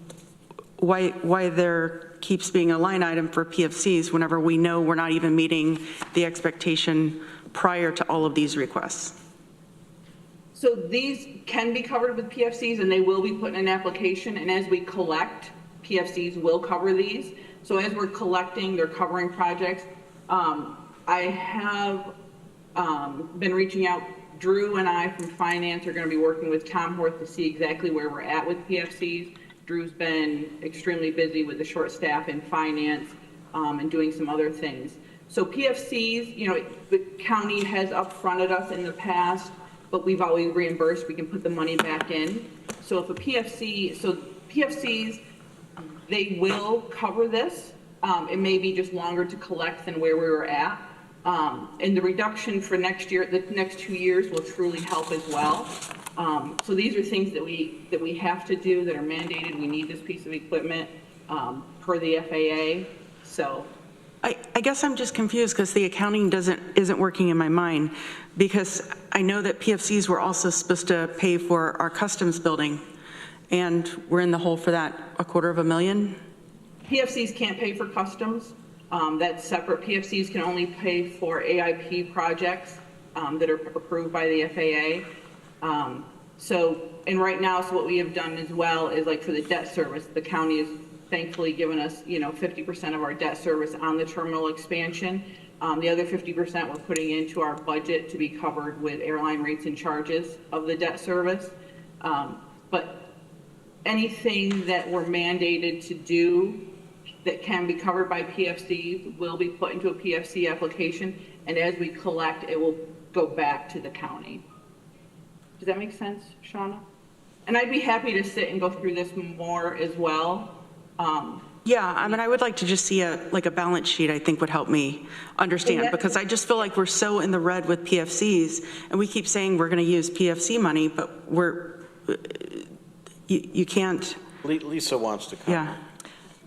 why there keeps being a line item for PFCs whenever we know we're not even meeting the expectation prior to all of these requests. So these can be covered with PFCs, and they will be put in an application, and as we collect, PFCs will cover these. So as we're collecting, they're covering projects. I have been reaching out. Drew and I from finance are going to be working with Tom Horth to see exactly where we're at with PFCs. Drew's been extremely busy with the short staff in finance and doing some other things. So PFCs, you know, the county has upfronted us in the past, but we've always reimbursed. We can put the money back in. So if a PFC, so PFCs, they will cover this. It may be just longer to collect than where we were at. And the reduction for next year, the next 2 years will truly help as well. So these are things that we have to do that are mandated. We need this piece of equipment per the FAA. So I guess I'm just confused because the accounting isn't working in my mind, because I know that PFCs were also supposed to pay for our customs building, and we're in the hole for that, $250,000. PFCs can't pay for customs. That's separate. PFCs can only pay for AIP projects that are approved by the FAA. And right now, so what we have done as well is, like, for the debt service, the county has thankfully given us, 50% of our debt service on the terminal expansion. The other 50% we're putting into our budget to be covered with airline rates and charges of the debt service. But anything that we're mandated to do that can be covered by PFCs will be put into a PFC application, and as we collect, it will go back to the county. Does that make sense, Shauna? And I'd be happy to sit and go through this more as well. Yeah, I mean, I would like to just see a balance sheet, I think would help me understand, because I just feel like we're so in the red with PFCs, and we keep saying we're going to use PFC money, but you can't. Lisa wants to comment. Yeah.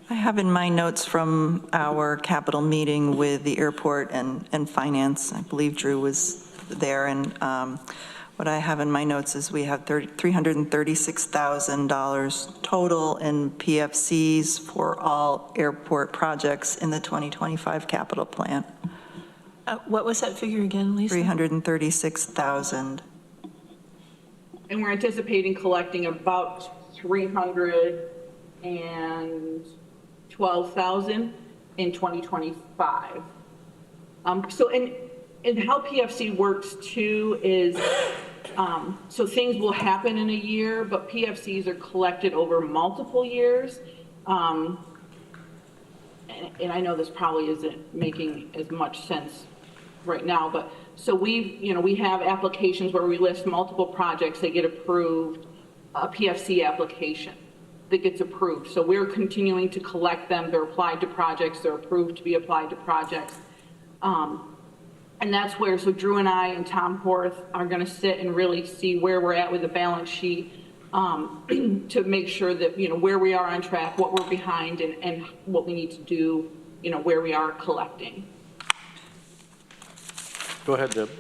I have in my notes from our capital meeting with the airport and finance, I believe Drew was there, and what I have in my notes is we have $336,000 total in PFCs for all airport projects in the 2025 capital plan. What was that figure again, Lisa? 336,000. And we're anticipating collecting about 312,000 in 2025. So and how PFC works too is, so things will happen in a year, but PFCs are collected over multiple years. And I know this probably isn't making as much sense right now, but so we have applications where we list multiple projects that get approved, a PFC application that gets approved. So we're continuing to collect them. They're applied to projects. They're approved to be applied to projects. And that's where, so Drew and I and Tom Horth are going to sit and really see where we're at with the balance sheet to make sure that, where we are on track, what we're behind, and what we need to do, where we are collecting. Go ahead, Deb.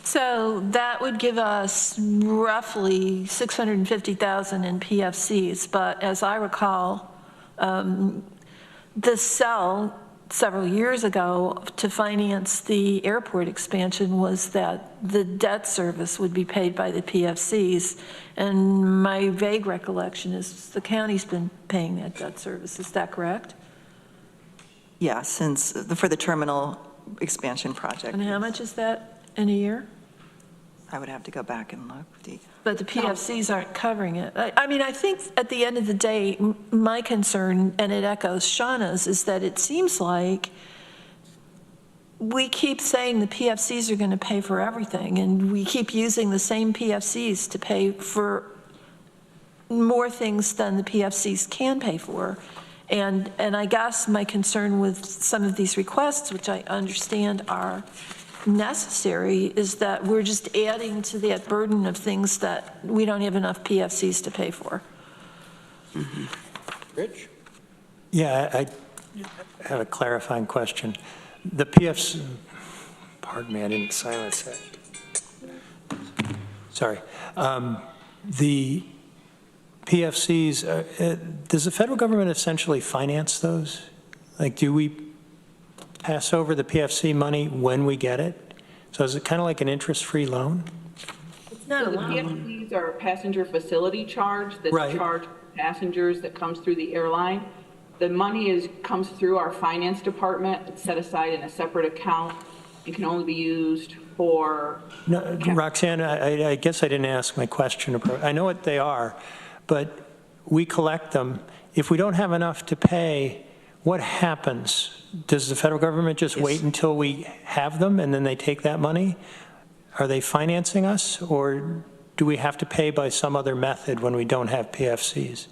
So that would give us roughly 650,000 in PFCs, but as I recall, the cell several years ago to finance the airport expansion was that the debt service would be paid by the PFCs. And my vague recollection is the county's been paying that debt service. Is that correct? Yeah, for the terminal expansion project. And how much is that in a year? I would have to go back and look. But the PFCs aren't covering it. I mean, I think at the end of the day, my concern, and it echoes Shauna's, is that it seems like we keep saying the PFCs are going to pay for everything, and we keep using the same PFCs to pay for more things than the PFCs can pay for. And I guess my concern with some of these requests, which I understand are necessary, is that we're just adding to that burden of things that we don't have enough PFCs to pay for. Rich? Yeah, I have a clarifying question. The PFC, pardon me, I didn't silence that. Sorry. The PFCs, does the federal government essentially finance those? Like, do we pass over the PFC money when we get it? So is it kind of like an interest-free loan? It's not a The loan. PFCs are a passenger facility charge that's Right. charged passengers that comes through the airline. The money comes through our finance department. It's set aside in a separate account. It can only be used for. No, Roxanne, I guess I didn't ask my question. I know what they are, but we collect them. If we don't have enough to pay, what happens? Does the federal government just wait until we have them and then they take that money? Are they financing us, or do we have to pay by some other method when we don't have PFCs?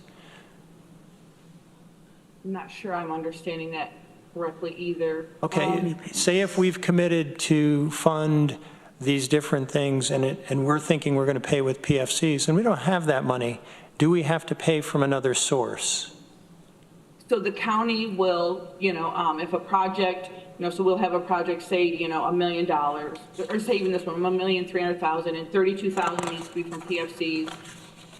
I'm not sure I'm understanding that correctly either. Okay, say if we've committed to fund these different things and we're thinking we're going to pay with PFCs and we don't have that money, do we have to pay from another source? So the county will, if a project, so we'll have a project, say, $1 million, or say even this one, $1,300,000, and $32,000 needs to be from PFCs.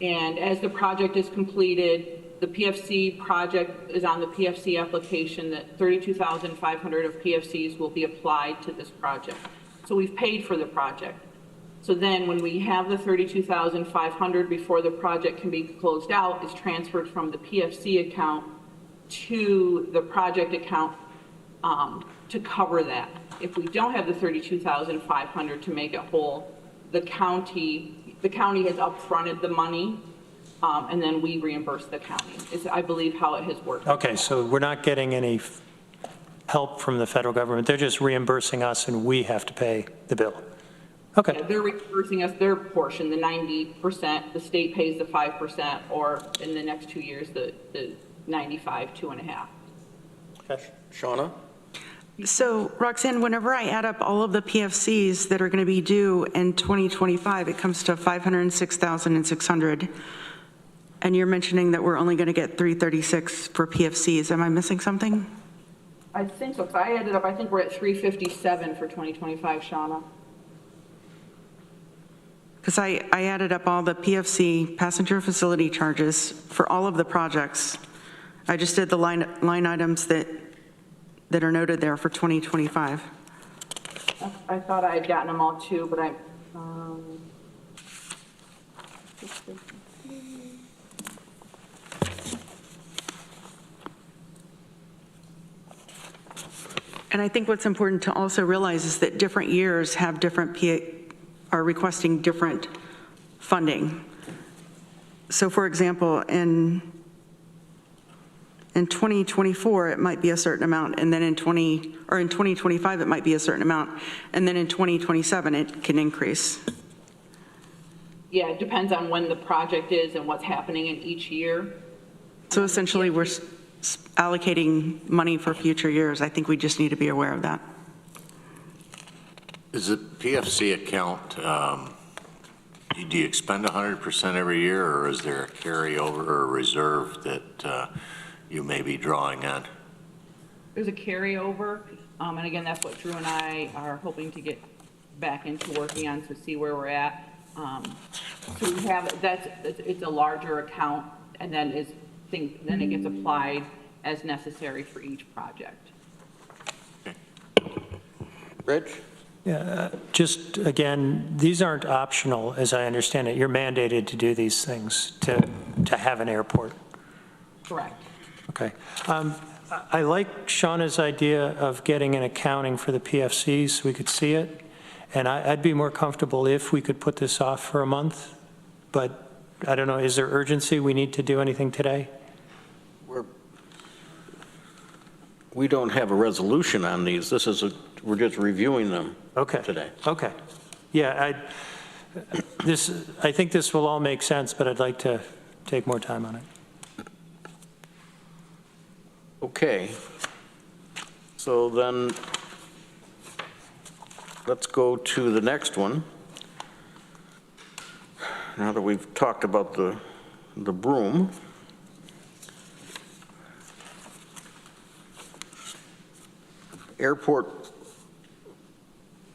And as the project is completed, the PFC project is on the PFC application that $32,500 of PFCs will be applied to this project. So we've paid for the project. So then when we have the $32,500 before the project can be closed out, it's transferred from the PFC account to the project account to cover that. If we don't have the $32,500 to make it whole, the county has upfronted the money, and then we reimburse the county. Is, I believe, how it has worked. Okay, so we're not getting any help from the federal government. They're just reimbursing us and we have to pay the bill. Okay. Yeah, they're reimbursing us their portion, the 90%. The state pays the 5%, or in the next 2 years, the 95, 2.5. Okay. Shauna? So Roxanne, whenever I add up all of the PFCs that are going to be due in 2025, it comes to $506,600. And you're mentioning that we're only going to get $336 for PFCs. Am I missing something? I think so, because I added up, I think we're at 357 for 2025, Shauna. Because I added up all the PFC passenger facility charges for all of the projects. I just did the line items that are noted there for 2025. I thought I had gotten them all too, but And I think what's important to also realize is that different years have are requesting different funding. So for example, in 2024, it might be a certain amount, and then in 2025, it might be a certain amount, and then in 2027, it can increase. yeah, it depends on when the project is and what's happening in each year. So essentially, we're allocating money for future years. I think we just need to be aware of that. Is the PFC account, do you expend 100% every year, or is there a carryover or a reserve that you may be drawing on? There's a carryover, and again, that's what Drew and I are hoping to get back into working on to see where we're at. So we have, it's a larger account, and then it gets applied as necessary for each project. Rich? Yeah, just again, these aren't optional, as I understand it. You're mandated to do these things to have an airport. Correct. Okay. I like Shauna's idea of getting an accounting for the PFCs so we could see it. And I'd be more comfortable if we could put this off for a month. But I don't know, is there urgency? We need to do anything today? We don't have a resolution on these. We're just reviewing them today. Okay. Yeah, I think this will all make sense, but I'd like to take more time on it. Okay. So then, let's go to the next one. Now that we've talked about the broom. Airport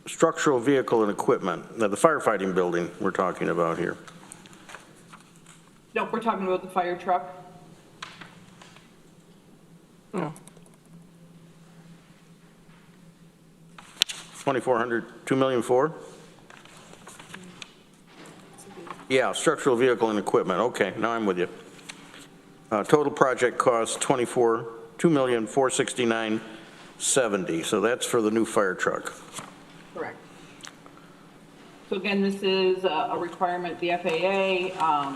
structural vehicle and equipment. Now, the firefighting building we're talking about here. Nope, we're talking about the fire truck. No. 2,400, 2,000,004? Yeah, structural vehicle and equipment. Okay, now I'm with you. Total project cost $2,469,070. So that's for the new fire truck. Correct. So again, this is a requirement, the FAA.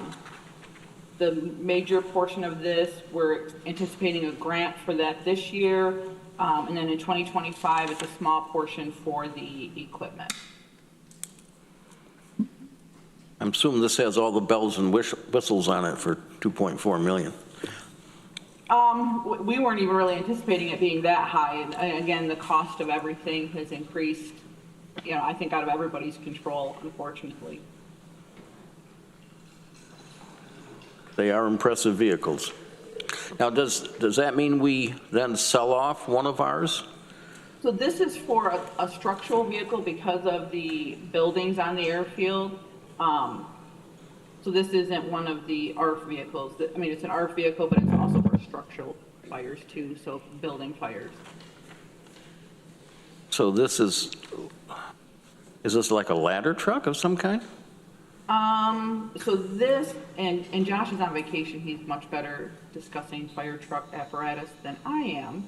The major portion of this, we're anticipating a grant for that this year. And then in 2025, it's a small portion for the equipment. I'm assuming this has all the bells and whistles on it for $2.4 million. We weren't even really anticipating it being that high. And again, the cost of everything has increased, I think out of everybody's control, unfortunately. They are impressive vehicles. Now, does that mean we then sell off one of ours? So this is for a structural vehicle because of the buildings on the airfield. So this isn't one of the ARF vehicles. I mean, it's an ARF vehicle, but it's also for structural fires too, so building fires. So this is this like a ladder truck of some kind? So this, and Josh is on vacation, he's much better discussing fire truck apparatus than I am.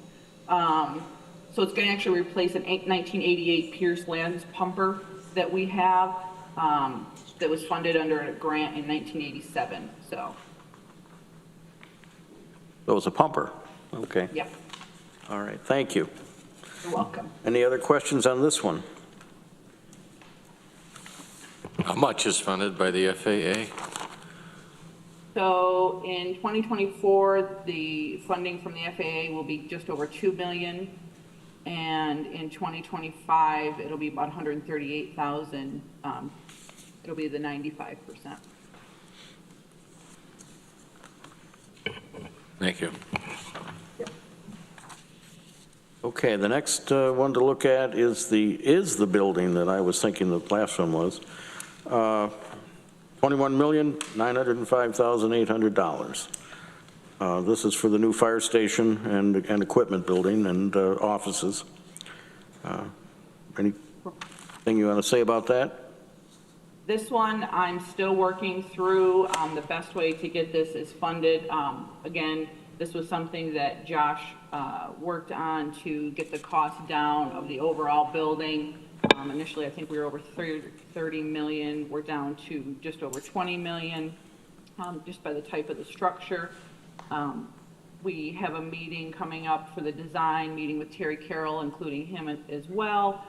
So it's going to actually replace an 1988 Pierce Lands pumper that we have, that was funded under a grant in 1987, so. It was a pumper, okay. Yep. All right, thank you. You're welcome. Any other questions on this one? How much is funded by the FAA? So in 2024, the funding from the FAA will be just over $2 million. And in 2025, it'll be about $138,000. It'll be the 95%. Thank you. Okay, the next one to look at is the building that I was thinking the last one was. $21,905,800. This is for the new fire station and equipment building and offices. Anything you want to say about that? This one, I'm still working through. The best way to get this is funded. Again, this was something that Josh worked on to get the cost down of the overall building. Initially, I think we were over 30 million. We're down to just over 20 million, just by the type of the structure. We have a meeting coming up for the design, meeting with Terry Carroll, including him as well,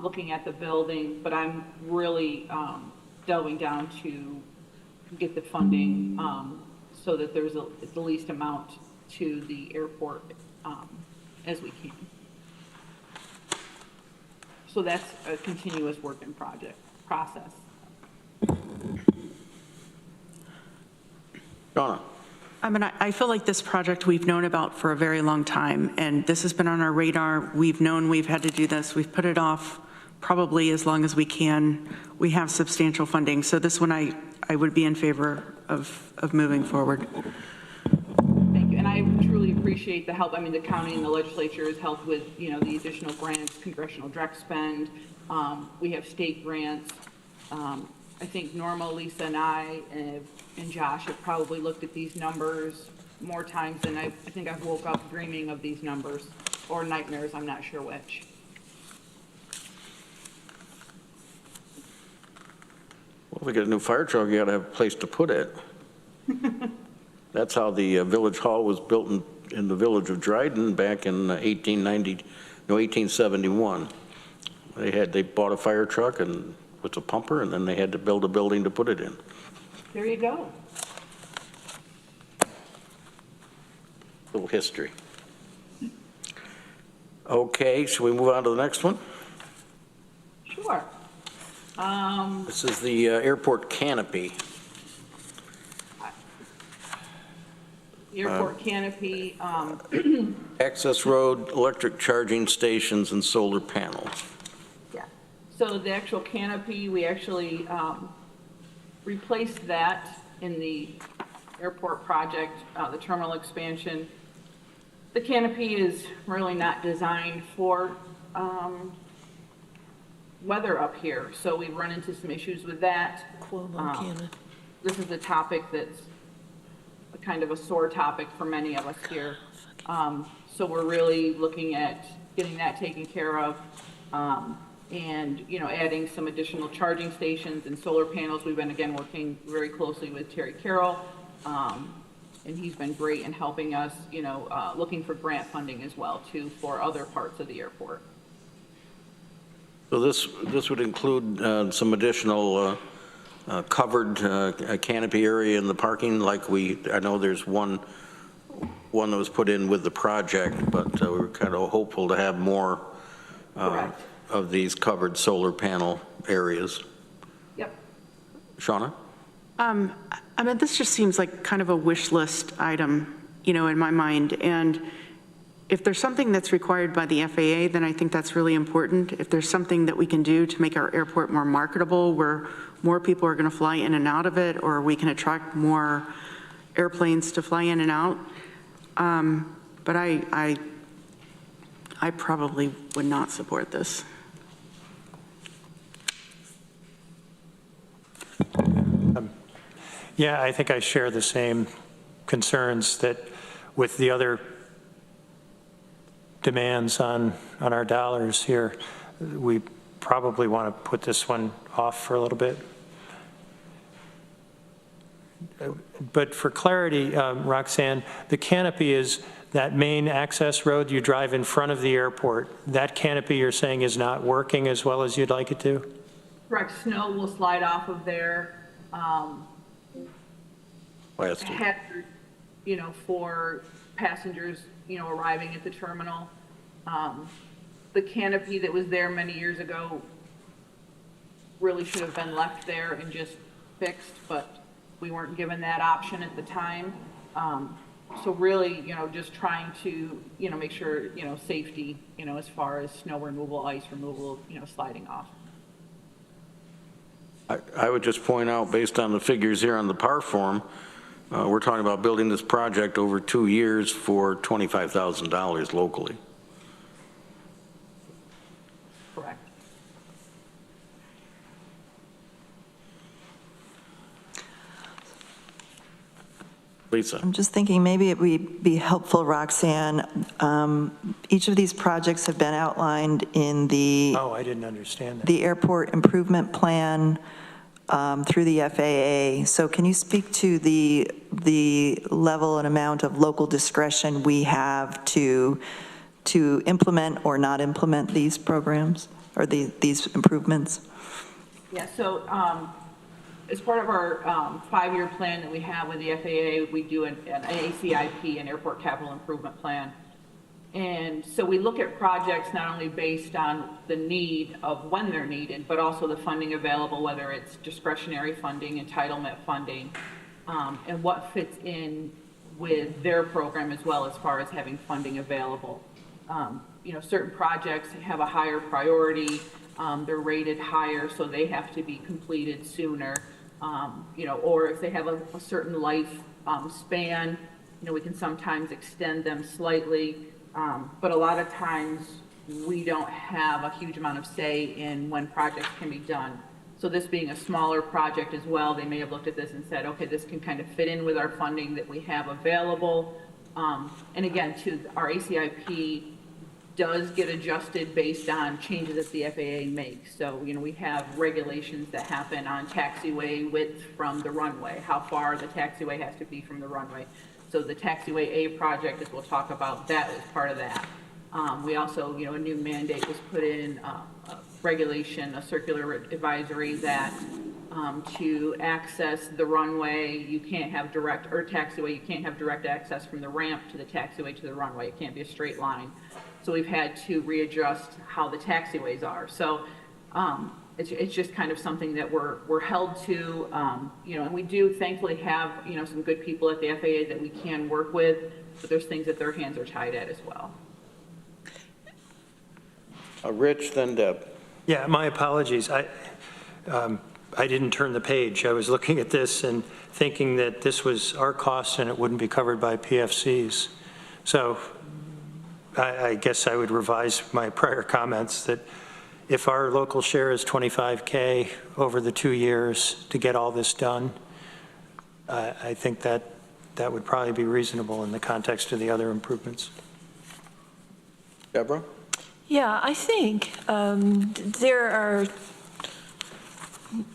looking at the building, but I'm really delving down to get the funding so that there's the least amount to the airport as we can. So that's a continuous work in process. Donna. I mean, I feel like this project we've known about for a very long time, and this has been on our radar. We've known we've had to do this. We've put it off probably as long as we can. We have substantial funding. So this one I would be in favor of moving forward. Thank you. And I truly appreciate the help. I mean, the county and the legislature has helped with, you know, the additional grants, congressional direct spend. We have state grants. I think Norma, Lisa, and I, and Josh have probably looked at these numbers more times than I think I've woke up dreaming of these numbers, or nightmares, I'm not sure which. Well, if we get a new fire truck, you got to have a place to put it. That's how the village hall was built in the village of Dryden back in 1871. They bought a fire truck and with a pumper, and then they had to build a building to put it in. There you go. Little history. Okay, should we move on to the next one? Sure. This is the airport canopy. Airport canopy. Access road, electric charging stations, and solar panels. Yeah. So the actual canopy, we actually replaced that in the airport project, the terminal expansion. The canopy is really not designed for weather up here, so we've run into some issues with that. This is a topic that's kind of a sore topic for many of us here. So we're really looking at getting that taken care of, and, you know, adding some additional charging stations and solar panels. We've been, again, working very closely with Terry Carroll, and he's been great in helping us, you know, looking for grant funding as well, too, for other parts of the airport. So this would include some additional covered canopy area in the parking, like I know there's one that was put in with the project, but we're kind of hopeful to have more of these covered solar panel areas. Yep. Shauna? I mean, this just seems like kind of a wish list item, you know, in my mind. And if there's something that's required by the FAA, then I think that's really important. If there's something that we can do to make our airport more marketable, where more people are going to fly in and out of it, or we can attract more airplanes to fly in and out. But I probably would not support this. Yeah, I think I share the same concerns that with the other demands on our dollars here, we probably want to put this one off for a little bit. But for clarity, Roxanne, the canopy is that main access road you drive in front of the airport. That canopy you're saying is not working as well as you'd like it to? Correct. Snow will slide off of there. Hazard, you know, for passengers, you know, arriving at the terminal. The canopy that was there many years ago really should have been left there and just fixed, but we weren't given that option at the time. So really, you know, just trying to, you know, make sure, you know, safety, you know, as far as snow removal, ice removal, you know, sliding off. I would just point out, based on the figures here on the PAR form, we're talking about building this project over 2 years for $25,000 locally. Correct. Lisa. I'm just thinking maybe it would be helpful, Roxanne. Each of these projects have been outlined in the Oh, I didn't understand that. the airport improvement plan through the FAA. So can you speak to the level and amount of local discretion we have to implement or not implement these programs or these improvements? Yeah, so as part of our 5-year plan that we have with the FAA, we do an ACIP, an Airport Capital Improvement Plan. And so we look at projects not only based on the need of when they're needed, but also the funding available, whether it's discretionary funding, entitlement funding, and what fits in with their program as well as far as having funding available. You know, certain projects have a higher priority, they're rated higher, so they have to be completed sooner. You know, or if they have a certain life span, we can sometimes extend them slightly, but a lot of times we don't have a huge amount of say in when projects can be done. So this being a smaller project as well, they may have looked at this and said, okay, this can kind of fit in with our funding that we have available. And again, too, our ACIP does get adjusted based on changes that the FAA makes. So, we have regulations that happen on taxiway width from the runway, how far the taxiway has to be from the runway. So the taxiway A project, as we'll talk about, that is part of that. We also, a new mandate was put in, a regulation, a circular advisory that to access the runway, you can't have direct, or taxiway, you can't have direct access from the ramp to the taxiway to the runway. It can't be a straight line. So we've had to readjust how the taxiways are. So it's just kind of something that we're held to, and we do thankfully have, some good people at the FAA that we can work with, but there's things that their hands are tied at as well. Rich, then Deb. Yeah, my apologies. I didn't turn the page. I was looking at this and thinking that this was our cost and it wouldn't be covered by PFCs. So I guess I would revise my prior comments that if our local share is $25K over the 2 years to get all this done, I think that would probably be reasonable in the context of the other improvements. Deborah? Yeah, I think there are,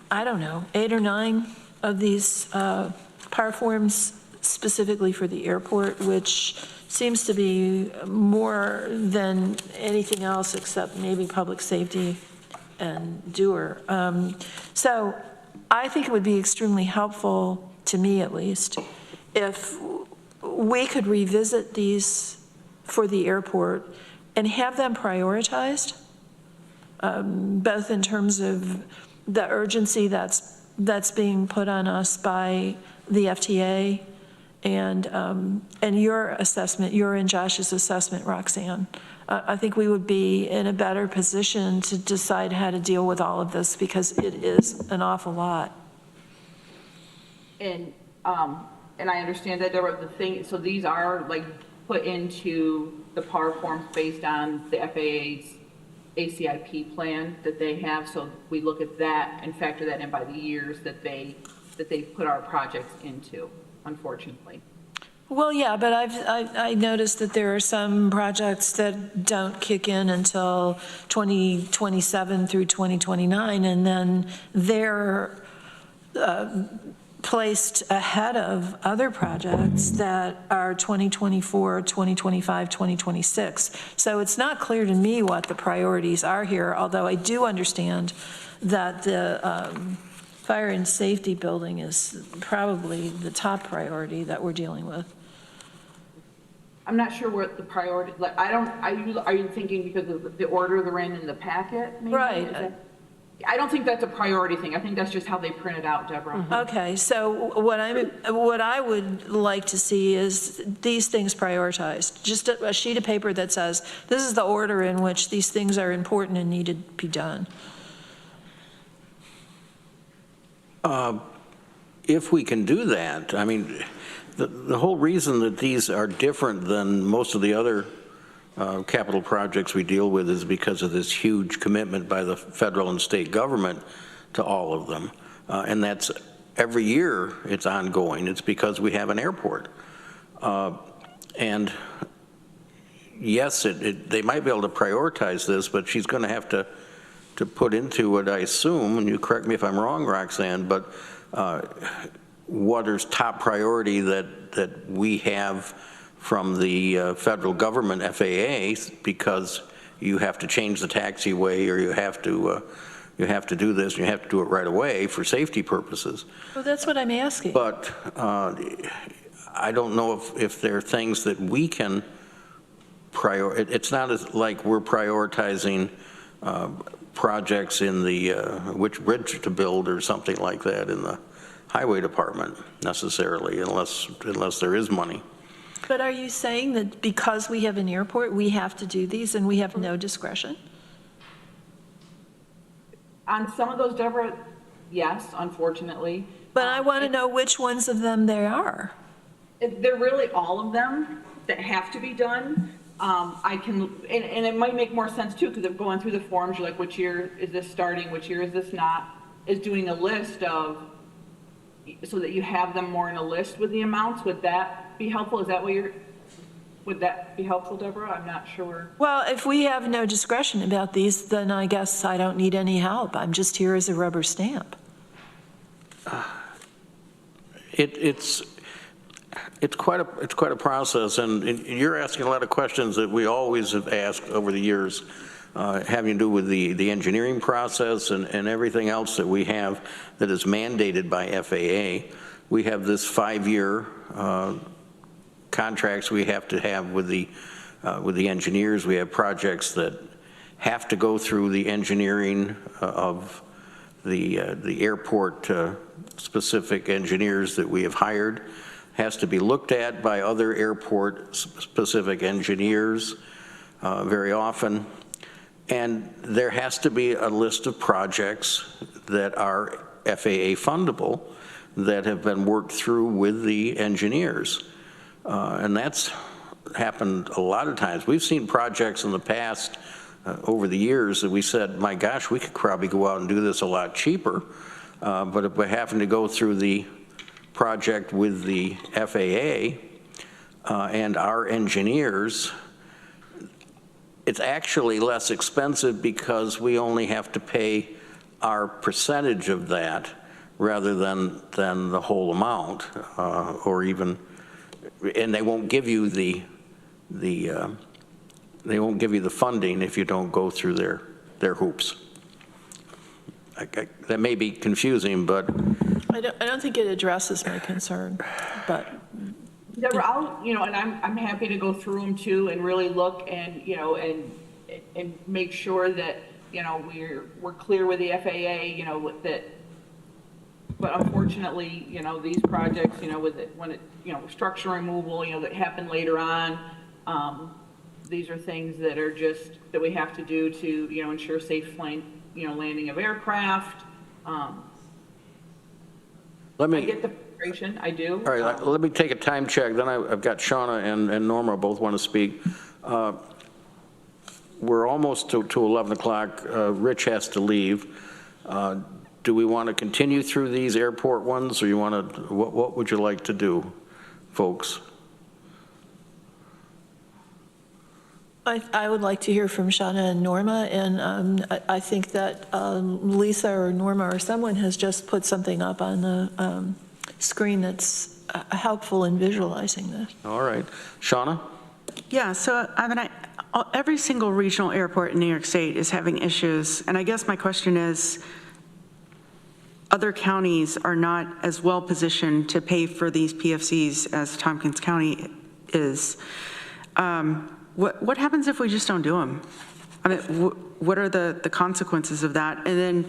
I don't know, 8 or 9 of these power forms specifically for the airport, which seems to be more than anything else except maybe public safety and Dewar. So I think it would be extremely helpful, to me at least, if we could revisit these for the airport and have them prioritized, both in terms of the urgency that's being put on us by the FTA and your assessment, your and Josh's assessment, Roxanne. I think we would be in a better position to decide how to deal with all of this because it is an awful lot. And I understand that there were the thing, so these are like put into the PAR forms based on the FAA's ACIP plan that they have. So we look at that and factor that in by the years that they put our projects into, unfortunately. Well, yeah, but I noticed that there are some projects that don't kick in until 2027 through 2029, and then they're placed ahead of other projects that are 2024, 2025, 2026. So it's not clear to me what the priorities are here, although I do understand that the fire and safety building is probably the top priority that we're dealing with. I'm not sure what the priority, like, are you thinking because of the order they're in the packet? Maybe? Right. I don't think that's a priority thing. I think that's just how they print it out, Deborah. Okay, so what I would like to see is these things prioritized. Just a sheet of paper that says, this is the order in which these things are important and need to be done. If we can do that, I mean, the whole reason that these are different than most of the other capital projects we deal with is because of this huge commitment by the federal and state government to all of them. And that's every year it's ongoing. It's because we have an airport. And yes, they might be able to prioritize this, but she's going to have to put into it, I assume, and you correct me if I'm wrong, Roxanne, but what is top priority that we have from the federal government, FAA, because you have to change the taxiway or you have to do this, and you have to do it right away for safety purposes. Well, that's what I'm asking. But I don't know if there are things that we can it's not like we're prioritizing projects in the which bridge to build or something like that in the highway department necessarily, unless there is money. But are you saying that because we have an airport, we have to do these and we have no discretion? On some of those, Deborah, yes, unfortunately. But I want to know which ones of them there are. they're really all of them that have to be done. I can, and it might make more sense too, because of going through the forms, you're like, which year is this starting, which year is this not, is doing a list of, so that you have them more in a list with the amounts. Would that be helpful? Is that what you're, would that be helpful, Deborah? I'm not sure. Well, if we have no discretion about these, then I guess I don't need any help. I'm just here as a rubber stamp. It's quite a process, and you're asking a lot of questions that we always have asked over the years, having to do with the engineering process and everything else that we have that is mandated by FAA. We have this 5-year contracts we have to have with the engineers. We have projects that have to go through the engineering of the airport specific engineers that we have hired. Has to be looked at by other airport specific engineers very often. And there has to be a list of projects that are FAA fundable that have been worked through with the engineers. And that's happened a lot of times. We've seen projects in the past over the years that we said, my gosh, we could probably go out and do this a lot cheaper. But if we're having to go through the project with the FAA and our engineers, it's actually less expensive because we only have to pay our percentage of that rather than the whole amount, or even, and they won't give you they won't give you the funding if you don't go through their hoops. That may be confusing, but I don't think it addresses my concern, but. Deborah, I'll, and I'm happy to go through them too and really look and, and make sure that, we're clear with the FAA, that, but unfortunately, these projects, with it, when it, structure removal, that happen later on, these are things that are just, that we have to do to, ensure safe landing of aircraft. let me. I get the frustration, I do. All right, let me take a time check. Then I've got Shauna and Norma both want to speak. We're almost to 11 o'clock. Rich has to leave. Do we want to continue through these airport ones, or you want to? What would you like to do, folks? I would like to hear from Shauna and Norma, and I think that Lisa or Norma or someone has just put something up on the screen that's helpful in visualizing this. All right. Shauna? Yeah, so every single regional airport in New York State is having issues, and I guess my question is, other counties are not as well positioned to pay for these PFCs as Tompkins County is. What happens if we just don't do them? I mean, what are the consequences of that? And then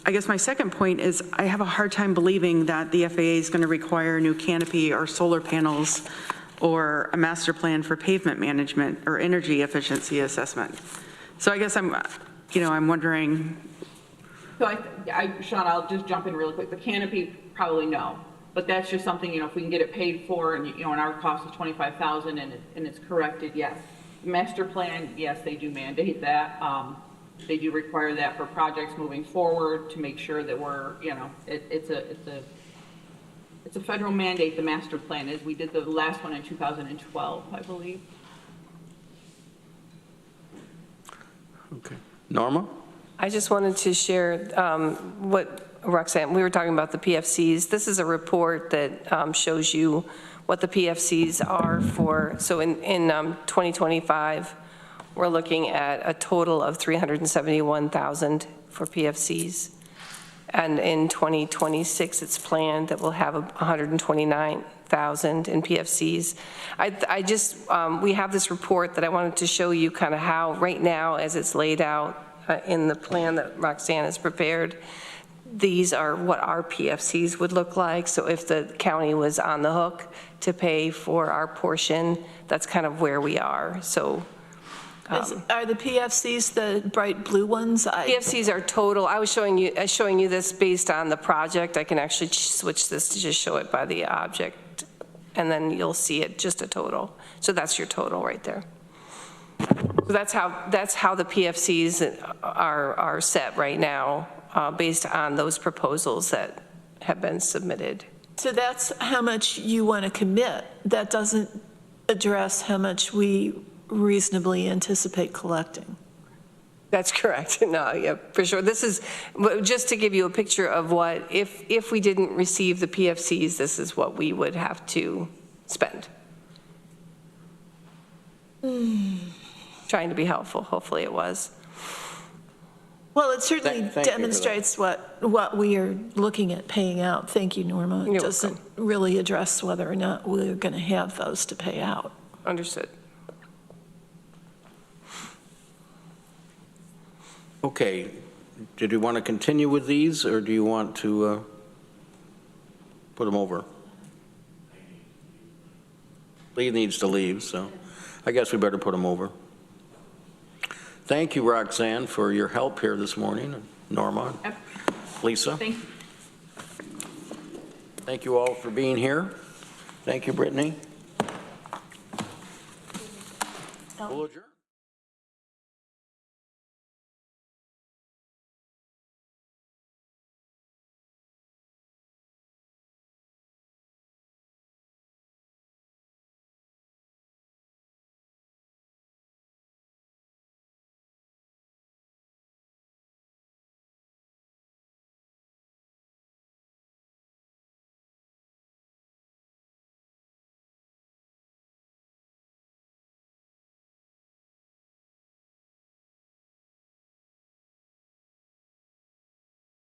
I guess my second point is I have a hard time believing that the FAA is going to require a new canopy or solar panels or a master plan for pavement management or energy efficiency assessment. So I guess I'm wondering. So Sean, I'll just jump in really quick. The canopy, probably no. But that's just something, if we can get it paid for and, and our cost is $25,000 and it's corrected, yes. Master plan, yes, they do mandate that. They do require that for projects moving forward to make sure that we're, it's a federal mandate, the master plan is. We did the last one in 2012, I believe. Okay. Norma? I just wanted to share what Roxanne, we were talking about the PFCs. This is a report that shows you what the PFCs are for. So in 2025, we're looking at a total of $371,000 for PFCs. And in 2026, it's planned that we'll have $129,000 in PFCs. We have this report that I wanted to show you kind of how right now, as it's laid out in the plan that Roxanne has prepared, these are what our PFCs would look like. So if the county was on the hook to pay for our portion, that's kind of where we are. So are the PFCs the bright blue ones? PFCs are total. I was showing you this based on the project. I can actually switch this to just show it by the object and then you'll see it, just a total. So that's your total right there. So that's how the PFCs are set right now, based on those proposals that have been submitted. So that's how much you want to commit. That doesn't address how much we reasonably anticipate collecting. That's correct. No, yeah, for sure. This is just to give you a picture of what, if we didn't receive the PFCs, this is what we would have to spend. Trying to be helpful. Hopefully it was. Well, it certainly Thank you for that. demonstrates what we are looking at paying out. Thank you, Norma. It You're doesn't welcome. really address whether or not we're going to have those to pay out. Understood. Okay, did you want to continue with these, or do you want to put them over? Lee needs to leave, so I guess we better put them over. Thank you, Roxanne, for your help here this morning, and Norma, Lisa. Thank you. Thank you all for being here. Thank you, Brittany. We'll adjourn.